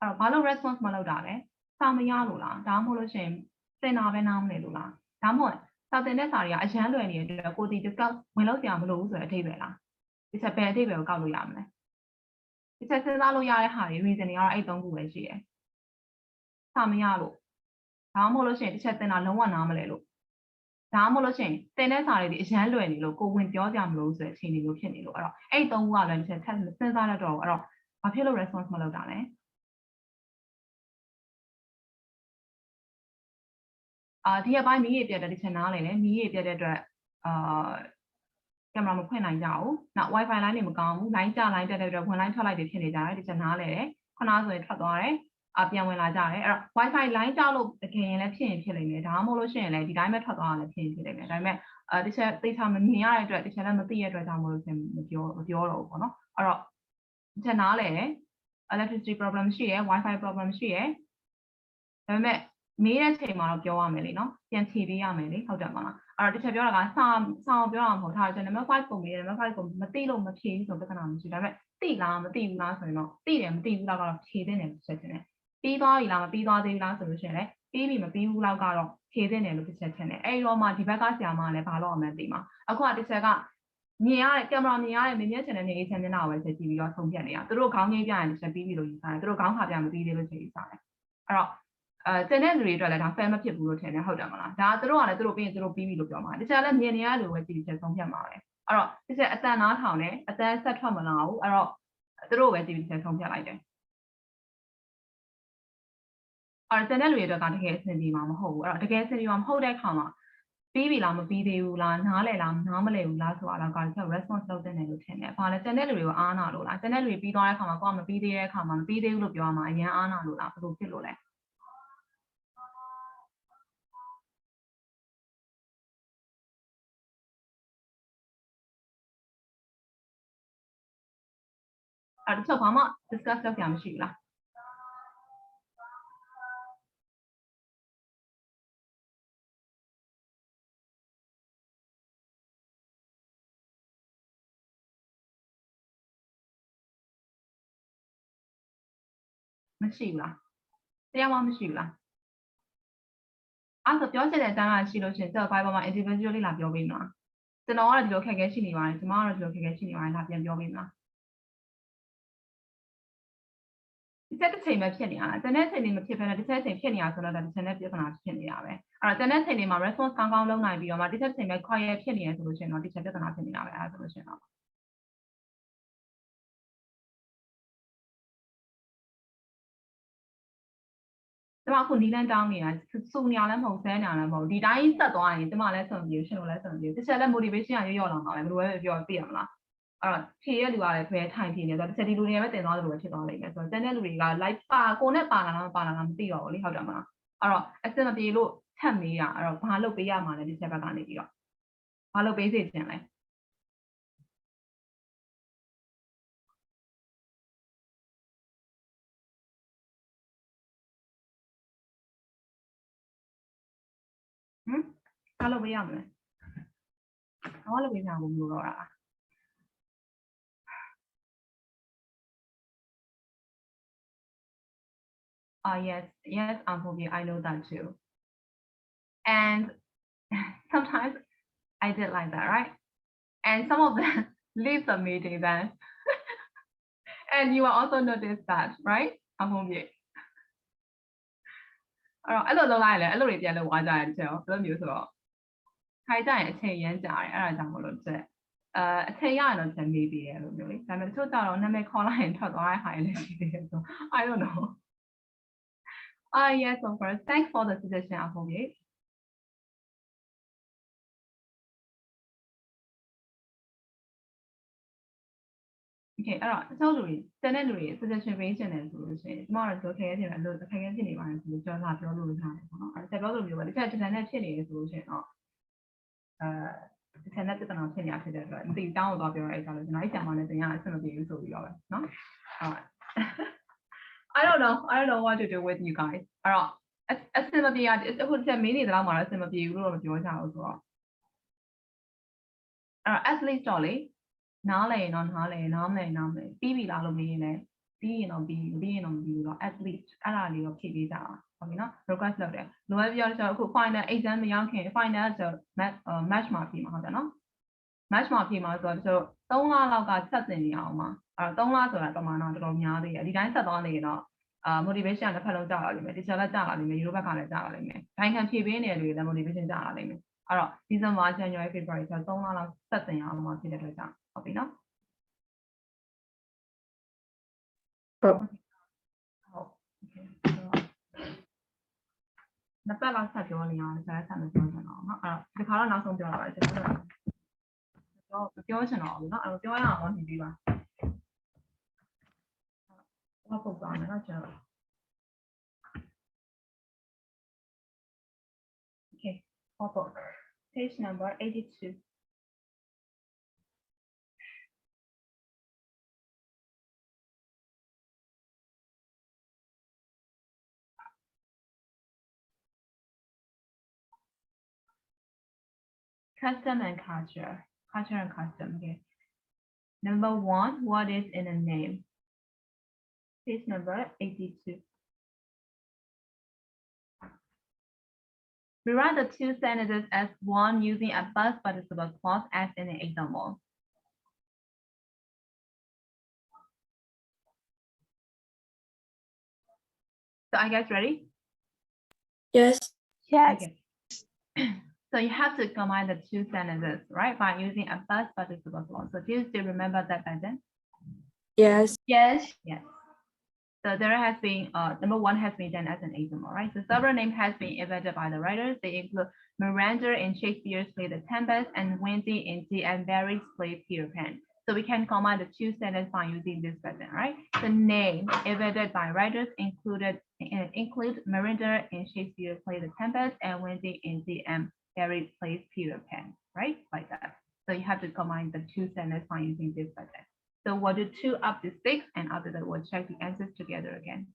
အဲ့တော့ဘာလို့ response မလုပ်တာလဲစာမရလို့လားဒါမှမဟုတ်လို့ရှိရင်စင်တာပဲနားမလဲလို့လားဒါမှမဟုတ်စာတင်တဲ့စာတွေကအရန်လွယ်နေတဲ့အတွက်ကိုတီ discuss ဝင်လို့ဆရာမလို့ဘူးဆိုတဲ့အထိပ္ပယ်လားဒီချက်ပဲအထိပ္ပယ်ကိုကောက်လို့ရမလဲဒီချက်စဉ်းစားလို့ရတဲ့ဟာတွေ reason တွေကတော့အဲ့သုံးခုပဲရှိတယ်စာမရလို့ဒါမှမဟုတ်လို့ရှိရင်ဒီချက်တင်တာလုံးဝနားမလဲလို့ဒါမှမဟုတ်လို့ရှိရင်တင်တဲ့စာတွေဒီအရန်လွယ်နေလို့ကိုဝင်ပြောကြမလို့ဆိုတဲ့အချိန်တွေမျိုးဖြစ်နေလို့အဲ့တော့အဲ့သုံးခုကလည်းဒီချက်ထပ်စဉ်းစားရတော့အဲ့တော့ဘာဖြစ်လို့ response မလုပ်တာလဲဒီအပိုင်းမီးရေပြတ်တဲ့ဒီချက်နားလေလေမီးရေပြတ်တဲ့အတွက်ကင်မရာမဖွင့်နိုင်ကြဘူး။နောက် wifi လိုင်းတွေမကောင်းဘူး။ လိုင်းကျလိုင်းတက်တဲ့အတွက်ဝင်လိုင်းထွက်လိုက်တွေဖြစ်နေကြတယ်ဒီချက်နားလေတယ်။ခုနဆိုရင်ထွက်သွားတယ်။ပြန်ဝင်လာကြတယ်။အဲ့တော့ wifi လိုင်းကြောက်လို့တကယ်ရင်လည်းဖြစ်ရင်ဖြစ်လိမ့်မယ်။ဒါမှမဟုတ်လို့ရှိရင်လည်းဒီတိုင်းပဲထွက်သွားတာလည်းဖြစ်ရင်ဖြစ်လိမ့်မယ်။ဒါပေမဲ့ဒီချက်သိချာမမြင်ရတဲ့အတွက်ဒီချက်လည်းမသိရတဲ့အတွက်ကြောင့်မလို့ရှင်မပြောတော့ဘူးပေါ့နော်။အဲ့တော့ဒီချက်နားလေတယ် electricity problem ရှိရယ် wifi problem ရှိရယ်ဒါပေမဲ့မေးတဲ့ချိန်မှာတော့ပြောရမယ်လေနော်ပြန်ဖြေပေးရမယ်လေဟုတ်တယ်မလားအဲ့တော့တစ်ချက်ပြောတာကစာပြောတာမဟုတ်ထားကျွန်တော် number 5ကိုမေးတယ် number 5ကိုမသိလို့မဖြေဘူးဆိုပြဿနာမရှိဒါပေမဲ့သိလားမသိဘူးလားဆိုရင်တော့သိတယ်မသိဘူးလားကတော့ဖြေတဲ့နယ်တစ်ချက်ချင်းတယ်ပြီးသွားပြီလားမပြီးသွားသေးဘူးလားဆိုလို့ရှိရင်လည်းပြီးပြီမပြီးဘူးလောက်ကတော့ဖြေတဲ့နယ်လို့တစ်ချက်ချင်းတယ်အဲ့တော့မှဒီဘက်ကဆရာမကလည်းဘာလို့အောင်မှန်းသိမှာအခုကတစ်ချက်ကမြင်ရတဲ့ကင်မရာမြင်ရတဲ့မြင်မျက်ချင်တဲ့နေအေးချမ်းမျက်နှာကိုပဲချက်ကြည့်ပြီးတော့ဆုံးဖြတ်နေတာသူတို့ခေါင်းကြီးပြရင်တစ်ချက်ပြီးပြီလို့ယူဆတယ်သူတို့ခေါင်းခါပြမပြီးသေးလို့ချက်ယူဆတယ်အဲ့တော့တင်တဲ့လူတွေအတွက်လည်းဒါ fair မဖြစ်ဘူးလို့ထင်တယ်ဟုတ်တယ်မလားဒါသူတို့ကလည်းသူတို့ပြီးရင်သူတို့ပြီးပြီလို့ပြောမှာတခြားလည်းမြင်နေရလို့ပဲကြည့်ချက်ဆုံးဖြတ်မှာပဲအဲ့တော့တစ်ချက်အတန်နားထောင်တယ်အတန်ဆက်ထွက်မလာဘူးအဲ့တော့သူတို့ပဲကြည့်ပြီးချက်ဆုံးဖြတ်လိုက်တယ်အဲ့တော့တင်တဲ့လူတွေအတွက်ကတကယ်အဆင်ပြေမှာမဟုတ်ဘူးအဲ့တော့တကယ်အဆင်ပြေမှာမဟုတ်တဲ့အခါမှာပြီးပြီလားမပြီးသေးဘူးလားနားလည်လားနားမလည်ဘူးလားဆိုတာတော့က response လုပ်တဲ့နယ်လို့ထင်တယ်။ဘာလဲတင်တဲ့လူတွေကိုအားနာလို့လားတင်တဲ့လူတွေပြီးသွားတဲ့အခါမှာကိုကမပြီးသေးတဲ့အခါမှာမပြီးသေးဘူးလို့ပြောရမှာအရင်အားနာလို့လားဘယ်လိုဖြစ်လို့လဲအဲ့တော့ဘာမှ discuss လုပ်ကြမရှိဘူးလား မရှိဘူးလားတရားမှမရှိဘူးလားအဲ့ဆိုပြောချင်တဲ့အကြောင်းအရာရှိလို့ရှိရင်ကျတော့ Bible မှာ individually လာပြောပေးမလားကျွန်တော်ကတော့ဒီလိုခက်ခဲရှိနေပါတယ်ကျွန်မကတော့ဒီလိုခက်ခဲရှိနေပါတယ်လာပြန်ပြောပေးမလားဒီချက်တစ်ချိန်ပဲဖြစ်နေရတာတနေ့ချိန်နေမဖြစ်ဘဲနဲ့တစ်ချက်ချိန်ဖြစ်နေရဆိုတော့ဒါတစ်ချက်နဲ့ပြဿနာဖြစ်နေတာပဲအဲ့တော့တနေ့ချိန်နေမှာ response ကောင်းကောင်းလုပ်နိုင်ပြီးတော့မှတစ်ချက်ချိန်ပဲ quiet ဖြစ်နေရဆိုလို့ရှိရင်တော့တစ်ချက်ပြဿနာဖြစ်နေတာပဲအဲ့ဒါဆိုလို့ရှိရင်တော့ကျမအခုနီးလန်းတောင်းနေတာစုနေရလည်းမဟုတ်ဆဲနေရလည်းမဟုတ်ဒီတိုင်းဆက်သွားရင်ကျမလည်းဆုံးပြေရှင်လို့လည်းဆုံးပြေတစ်ချက်လည်း motivation ရရော့လာမှာပဲဘယ်လိုပဲပြောပြရမလားအဲ့တော့ဖြည့်ရလူကလည်းဖဲထိုင်ဖြည့်နေဆိုတော့တစ်ချက်ဒီလူတွေပဲတင်သွားတယ်လို့ပဲဖြစ်သွားလိမ့်မယ်ဆိုတော့ကျန်တဲ့လူတွေက live ပါကိုနဲ့ပါလာလားမပါလာလားမသိတော့ဘူးလေဟုတ်တယ်မလားအဲ့တော့အစမပြေလို့ထပ်မေးတာအဲ့တော့ဘာလုပ်ပေးရမှာလဲဒီချက်ဘက်ကနေပြီးတော့ဘာလုပ်ပေးစေချင်လဲဘာလုပ်ပေးရမလဲဘာလုပ်ပေးကြဘူးမလို့တော့တာyes, Uncle, I know that too. And sometimes I did like that, right? And some of them leave the meeting then. And you will also notice that, right? Uncle, အဲ့လိုလုပ်လိုက်လေအဲ့လိုတွေပြန်လုပ်သွားကြတယ်တချို့ဘယ်လိုမျိုးဆိုတော့ခိုင်းကြရင်အချိန်ရမ်းကြာတယ်အဲ့ဒါကြောင့်မလို့ချက်အချိန်ရရင်တော့ချက်မေးပြီးတယ်လို့မျိုးလေဒါပေမဲ့တချို့ကြတော့နာမည်ခေါ်လိုက်ရင်ထွက်သွားတဲ့ဟာတွေလည်းရှိသေးတယ်ဆို I don't know. Yes, of course. Thanks for the suggestion, Uncle. Okay, အဲ့တော့တချို့လူတွေတန်တဲ့လူတွေ suggestion ပေးချင်တယ်ဆိုလို့ရှိရင်ကျမတို့ခဲခဲဖြစ်နေလို့ခဲခဲဖြစ်နေပါတယ်ဆိုလို့ကြောလာပြောလို့ရတယ်ပေါ့နော်အဲ့ဒါပြောလို့မျိုးပဲတစ်ချက်တစ်ချက်နဲ့ဖြစ်နေတယ်ဆိုလို့ရှိရင်တော့တစ်ချက်နဲ့ပြဿနာဖြစ်နေတာဖြစ်တဲ့အတွက်ဒီတောင်းကိုတော့ပြောရဲအဲ့ဒါလို့ကျွန်တော်အဲ့ဆံမနဲ့တင်ရအဆင်မပြေဘူးဆိုပြီးတော့ပဲနော်ဟုတ် I don't know what to do with you guys အဲ့တော့အဆင်မပြေရအခုတစ်ချက်မင်းနေသလားမှာတော့အဆင်မပြေဘူးလို့တော့မပြောကြဘူးဆိုတော့အဲ့တော့ at least တော့လေနားလေတော့နားလေနားမလဲနားမလဲပြီးပြီလားလို့မေးရင်လည်းပြီးရင်တော့ပြီးပြီးရင်တော့မပြီးဘူးတော့ at least အဲ့ဒါလေးတော့ဖြည့်ပေးကြအောင်ဟုတ်ပြီနော် request လုပ်တယ်လိုအပ်ပြောတော့အခု final exam မရောက်ခင် final ဆို match မှာပြီးမှာဟုတ်တယ်နော် match မှာပြီးမှာဆိုတော့3လလောက်ကဆက်တင်နေအောင်ပါအဲ့တော့3လဆိုတာပမာဏတော်တော်များသေးတယ်ဒီတိုင်းဆက်သွားနေရင်တော့motivation တစ်ဖက်လုံးကြာလာလိမ့်မယ် teacher လည်းကြာလာလိမ့်မယ် Euro ဘက်ကလည်းကြာလာလိမ့်မယ်ဒိုင်ခံဖြည့်ပေးနေတဲ့လူတွေလည်း motivation ကြာလာလိမ့်မယ်အဲ့တော့ December January February ဆို3လလောက်ဆက်တင်အောင်မှာဖြစ်တဲ့အတွက်ကြောင့်ဟုတ်ပြီနော်ဟုတ်နှစ်ပတ်လောက်ဆက်ပြောနေအောင်ဆက်မပြောချင်တော့နော်အဲ့တော့ဒီခါတော့နောက်ဆုံးပြောတာပါကျွန်တော်ပြောချင်တော့ဘူးနော်အဲ့တော့ပြောရအောင်ဟောနေပြီပါဟုတ်ပုံသွားမယ်နော်ကျွန်တော် Okay, book. Page number 82. Custom and culture. Culture and custom. Okay. Number 1, what is in a name? Page number 82. Rewrite the two sentences as one using a past participle clause as in an example. So are you guys ready? Yes. Yes. Okay. So you have to combine the two sentences, right, by using a past participle clause. So do you still remember that pattern? Yes. Yes. Yes. So there has been number 1 has been done as an example, right? So several names has been invented by the writers. They include Miranda in Shakespeare's play The Tempest and Wendy in T.M. Barrie's play Peter Pan. So we can combine the two sentences by using this pattern, right? The name invented by writers include Miranda in Shakespeare's play The Tempest and Wendy in T.M. Barrie's play Peter Pan, right? Like that. So you have to combine the two sentences by using this pattern. So we'll do 2 up to 6, and after that we'll check the answers together again.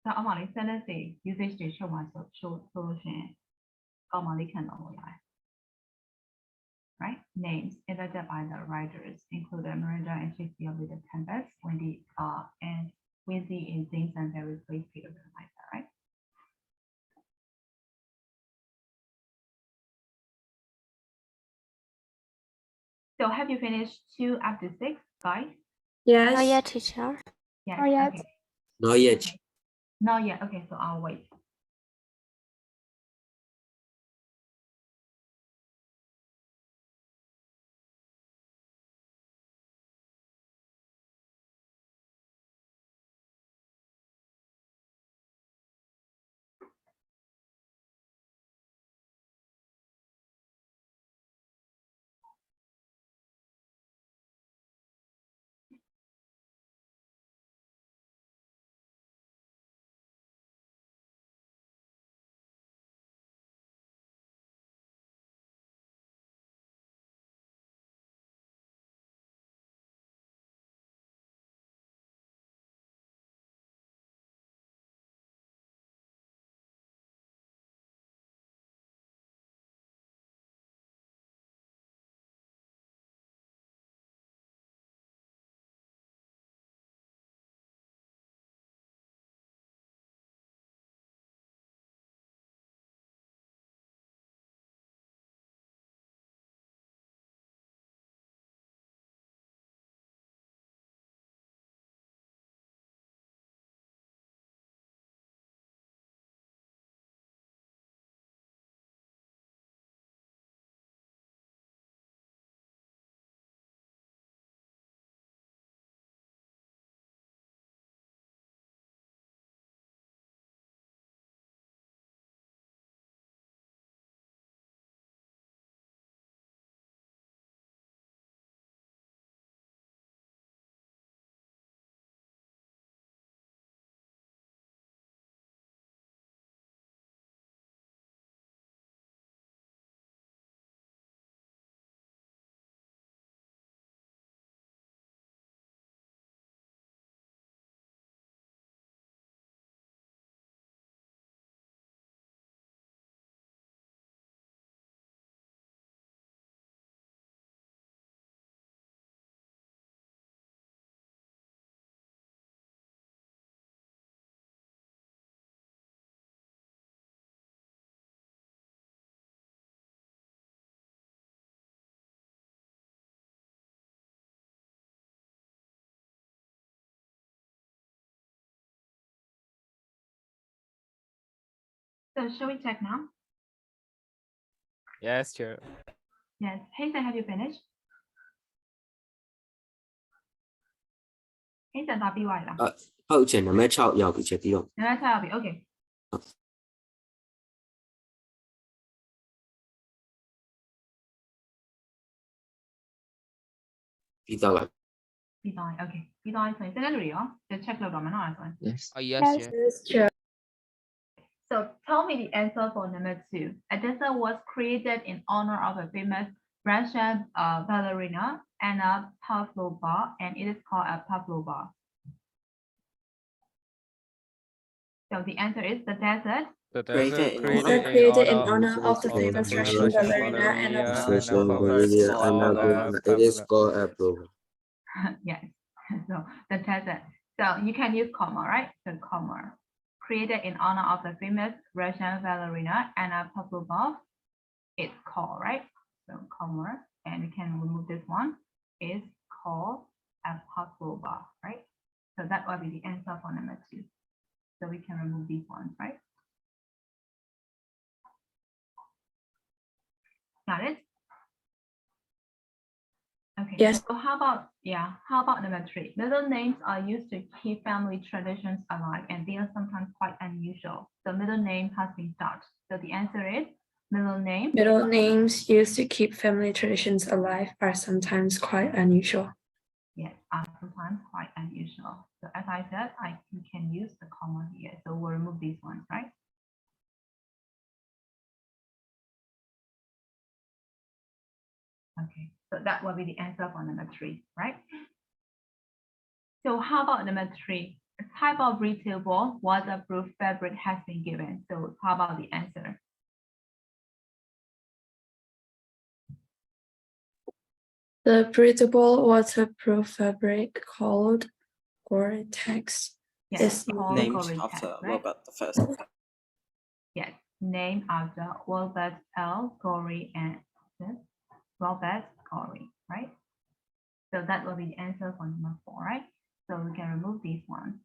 So အမလေး sentence တွေ usage တွေ show မှာဆိုလို့ရှိရင်ကောင်းပါလိမ့်ခံတော့လို့ရတယ် right? Names invented by the writers include Miranda and Shakespeare with the Tempest, Wendy and Wincy in Things and Very Place Peter like that, right? So have you finished 2 up to 6, guys? Yes. Not yet, teacher. Yes. Not yet. Okay. Not yet. Not yet. Okay, so I'll wait. So shall we check now? Yes, teacher. Yes. Hazen, have you finished? Hazen ဒါပြီးသွားပြီလား ဟုတ်ချင်နံပါတ်6ရောက်ပြီချက်ပြီးတော့ နံပါတ်6ရောက်ပြီ Okay. ပြီးတော့ပါ ပြီးသွားပြီ Okay. ပြီးသွားပြီဆိုရင် စနေလူတွေရော check လုပ်တော့မယ်နော်အဲ့ဒါဆိုရင် Yes. Oh, yes, Yes. teacher. Yes, teacher. So tell me the answer for number 2. A dancer was created in honor of a famous Russian ballerina, Anna Pavlova, and it is called a Pavlova. So the answer is the desert. The Created desert in created Created in in honor honor of the famous Russian ballerina Anna It is called a program. Yes. So the desert. So you can use comma, right? So comma. Created in honor of the famous Russian ballerina Anna Pavlova. It's called, right? So comma. And we can remove this one. Is called a Pavlova, right? So that will be the answer for number 2. So we can remove these ones, right? Got it? Okay. Yes. So how about number 3? Middle names are used to keep family traditions alive, and they are sometimes quite unusual. The middle name has been stopped. So the answer is middle name. Middle names used to keep family traditions alive are sometimes quite unusual. Yes, are sometimes quite unusual. So as I said, we can use the comma here. So we'll remove these ones, right? Okay, so that will be the answer for number 3, right? So how about number 3? type of breathable waterproof fabric has been given. So how about the answer? The breathable waterproof fabric called Gore-Tex Yes, is called Named Gore-Tex, after right? Robert the First. Yes, named after Robert L. Gorey and Robert Gorey, right? So that will be the answer for number 4, right? So we can remove these ones,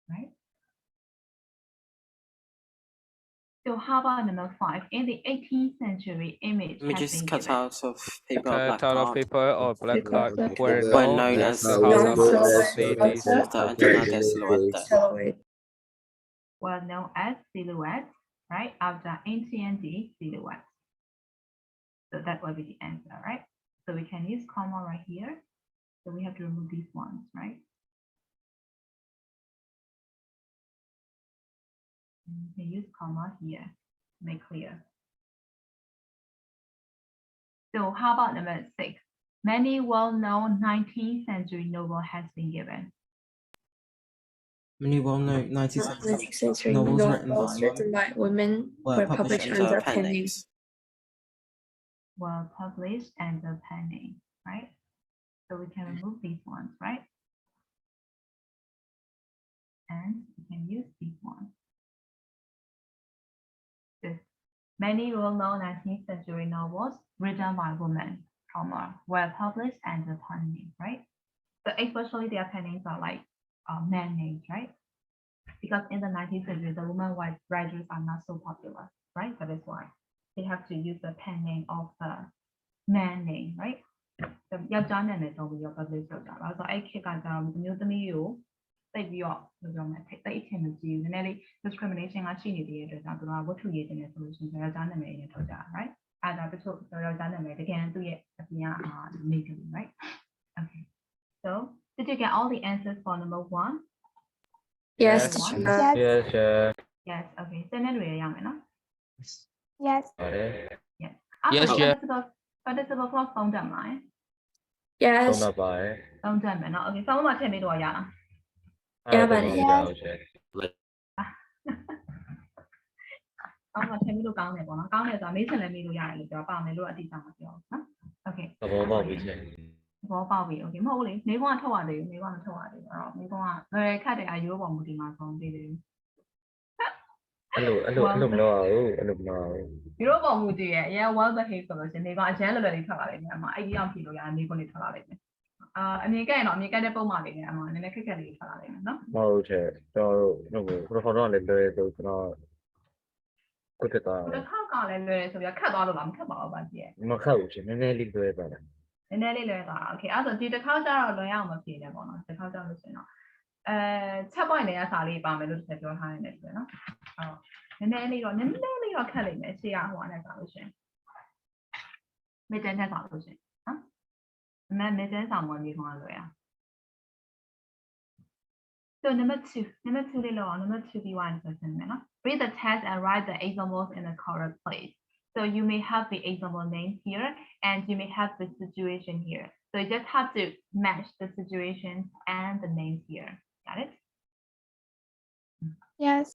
right? So how about number 5? In the 18th century, image has Images been cut given. out of paper or black Cut out of card paper or black Because card of were the- were known known as as the house Non-silhouette marks of the outer 18th with the antenna silhouette. silhouette. Well known as silhouette, right? After AT&T silhouette. So that will be the answer, right? So we can use comma right here. So we have to remove these ones, right? And we can use comma here, make clear. So how about number 6? Many well-known 19th century novel has been given. Many well-known 19th 19th century novels written novels by written by women were published under pen names. Well published under pen name, right? So we can remove these ones, right? And we can use these ones. This many well-known 19th century novels written by women, comma, were published under pen name, right? So especially their pen names are like man names, right? Because in the 19th century, the women writers are not so popular, right? That is why they have to use the pen name of the man name, right? ယောက်ျားနာမည်သုံးပြီးတော့ publish လုပ်တာပါဆိုတော့အဲ့ခေတ်ကကျတော့အမျိုးသမီးကိုသိပြီးတော့ပြောမယ်တိတ်အထင်မကြီးဘူးနည်းနည်းလေး discrimination ကရှိနေသေးတဲ့အတွက်ကြောင့်သူတို့ကဝတ္ထုရေးတင်နေဆိုလို့ရှိရင်ယောက်ျားနာမည်နဲ့ထုတ်ကြတာ right အဲ့ဒါတချို့ယောက်ျားနာမည်တကယ်သူ့ရဲ့အပြင်ကမိန်းကလေး right okay so did you get all the answers for number 1 Yes, Yes. teacher. Yes, sir. yes okay စနေတွေရမယ်နော် Yes. yes Yes, sir. participle clause သုံးတက်မှာ Yes. သုံးတော့ပါတယ် သုံးတက်မယ်နော် okay ဆောင်းမထည့်ပေးတော့ရလား အဲ့ဒါတော့မရဘူးရှင် အော်ထည့်ပြီးလို့ကောင်းတယ်ပေါ့နော်ကောင်းတယ်ဆိုတာမေးချင်လည်းမေးလို့ရတယ်လို့ပြောပါမယ်လို့အတိအကျမပြောဘူးနော် okay သဘောပေါက်ပြီရှင် သဘောပေါက်ပြီ okay မဟုတ်ဘူးလေမေးခွန်းကထုတ်ရသေးဘူးမေးခွန်းကထုတ်ရသေးဘူးအဲ့တော့မေးခွန်းကလွယ်ခတ်တယ်အရိုးပေါ်မူတည်မှာဆုံးသေးတယ် အဲ့လိုမလုပ်အောင်အဲ့လိုမလုပ်အောင် ရိုးပေါ်မူတည်ရဲ့အရင် well behaved ဆိုလို့ရှိရင်မေးခွန်းအကျန်းလွယ်လွယ်လေးထွက်လာလိမ့်မယ်အမအဲ့ဒီအောင်ဖြေလို့ရတယ်မေးခွန်းလေးထွက်လာလိမ့်မယ်အမြင်ကဲ့ရင်တော့အမြင်ကဲ့တဲ့ပုံမှန်လေးနဲ့အမနည်းနည်းခက်ခက်လေးထွက်လာလိမ့်မယ်နော် မဟုတ်ချေကျွန်တော်တို့ဟိုခေါင်းတော့လည်းလွယ်ဆိုကျွန်တော်ကိုတက်တာ တစ်ခေါက်ကလည်းလွယ်ဆိုပြီးခတ်သွားလို့လားမခတ်ပါဘူးပါကြည့် မခတ်ဘူးရှင်နည်းနည်းလေးလွယ်ပါလား နည်းနည်းလေးလွယ်သွားတာ okay အဲ့ဆိုဒီတစ်ခေါက်ကျတော့လွယ်အောင်မဖြေနဲ့ပေါ့နော်တစ်ခေါက်ကျလို့ရှိရင်တော့ချက် point တွေကစာလေးပါမယ်လို့တစ်ပြောထားနေတယ်ဆိုတော့နော်အဲ့နည်းနည်းလေးတော့ခက်လိမ့်မယ်ရှေ့ကဟိုအနေစာလို့ရှိရင်မေတ္တန်နဲ့စာလို့ရှိရင်နော်အမှန်မေတ္တန်စာမွေးပြီးခေါ်လွယ်အောင် So number 2 လေးလောက်အောင် number 2 ပြီး1 question မယ်နော် read the text and write the examples in the correct place so you may have the example name here and you may have the situation here so you just have to match the situation and the name here got it Yes.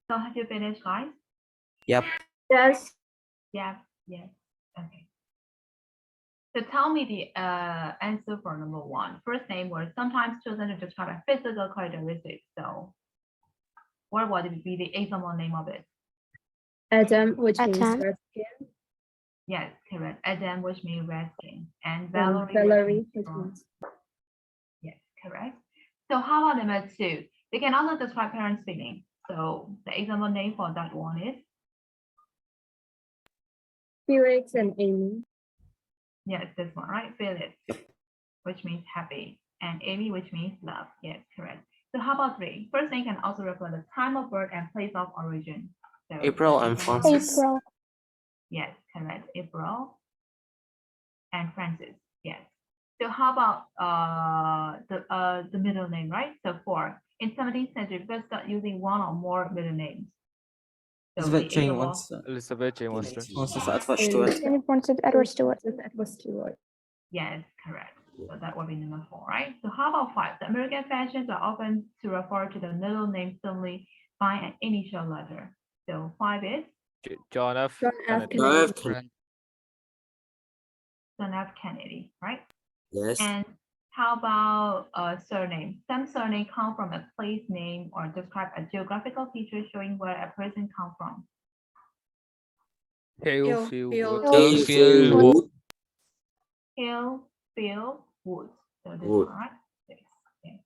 So have you finished, guys? Yep. Yes. Yes. Yes. Okay. So tell me the answer for number 1. First name was sometimes chosen to describe a physical characteristic. So what would be the example name of it? Adam, which means Adam. red skin. Yes, correct. Adam, which means red skin, and And Valerie, Valerie, which which means means yes, correct. So how about number 2? They can also describe parents' feeling. So the example name for that one is Felix and Amy. yes, this one, right? Felix, which means happy, and Amy, which means love. Yes, correct. So how about 3? First name can also refer the time of birth and place of origin. So April and Francis. April. yes, correct. April and Francis. Yes. So how about the middle name, right? So 4. In 17th century, people start using one or more middle names. So Elizabeth the Jane example- Winston. Elizabeth Jane Winston. Francis Edward And Stewart. Jenny Francis Edward Stewart. Edward Stewart. Yes, correct. So that would be number 4, right? So how about 5? The American fashions are often to refer to the middle name solely by an initial letter. So 5 is John F. John F. Kennedy. John F. Kennedy. John F. Kennedy, right? Yes. And how about surname? Some surname come from a place name or describe a geographical feature showing where a person comes from. Halefield. Halefield. Wood. Hill, Field, Wood. So this Wood. one, right? 6. Okay.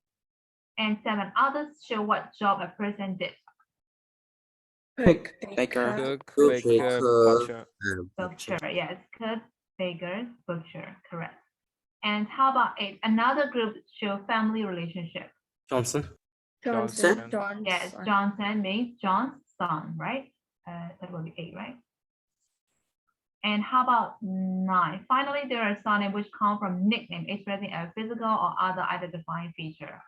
And 7. Others show what job a person did. Cook, baker. Cook, Cook, baker, baker, butcher. Butcher, yes. Cook, baker, butcher, correct. And how about 8? Another group show family relationship. Johnson. Johnson. Johnson. Yes, Johnson. Johnson means John's son, right? That will be 8, right? And how about 9? Finally, there are surnames which come from nickname expressing a physical or other identifying feature.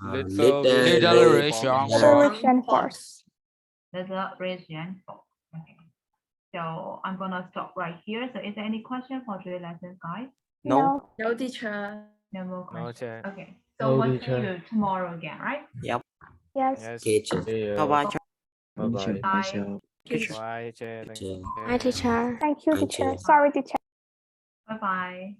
Little Rich Young Little Rich and Force. Little Rich and Fox. Okay. So I'm gonna stop right here. So is there any question for today's lesson, guys? No. No, teacher. No more No, questions. teacher. Okay. So No, we'll see teacher. you tomorrow again, right? Yes. Yes. Teacher. Bye bye. Bye-bye. Bye. Teacher. Bye, teacher. Thank Teacher. you. Hi, teacher. Thank you, Thank teacher. you. Sorry, teacher. Bye bye.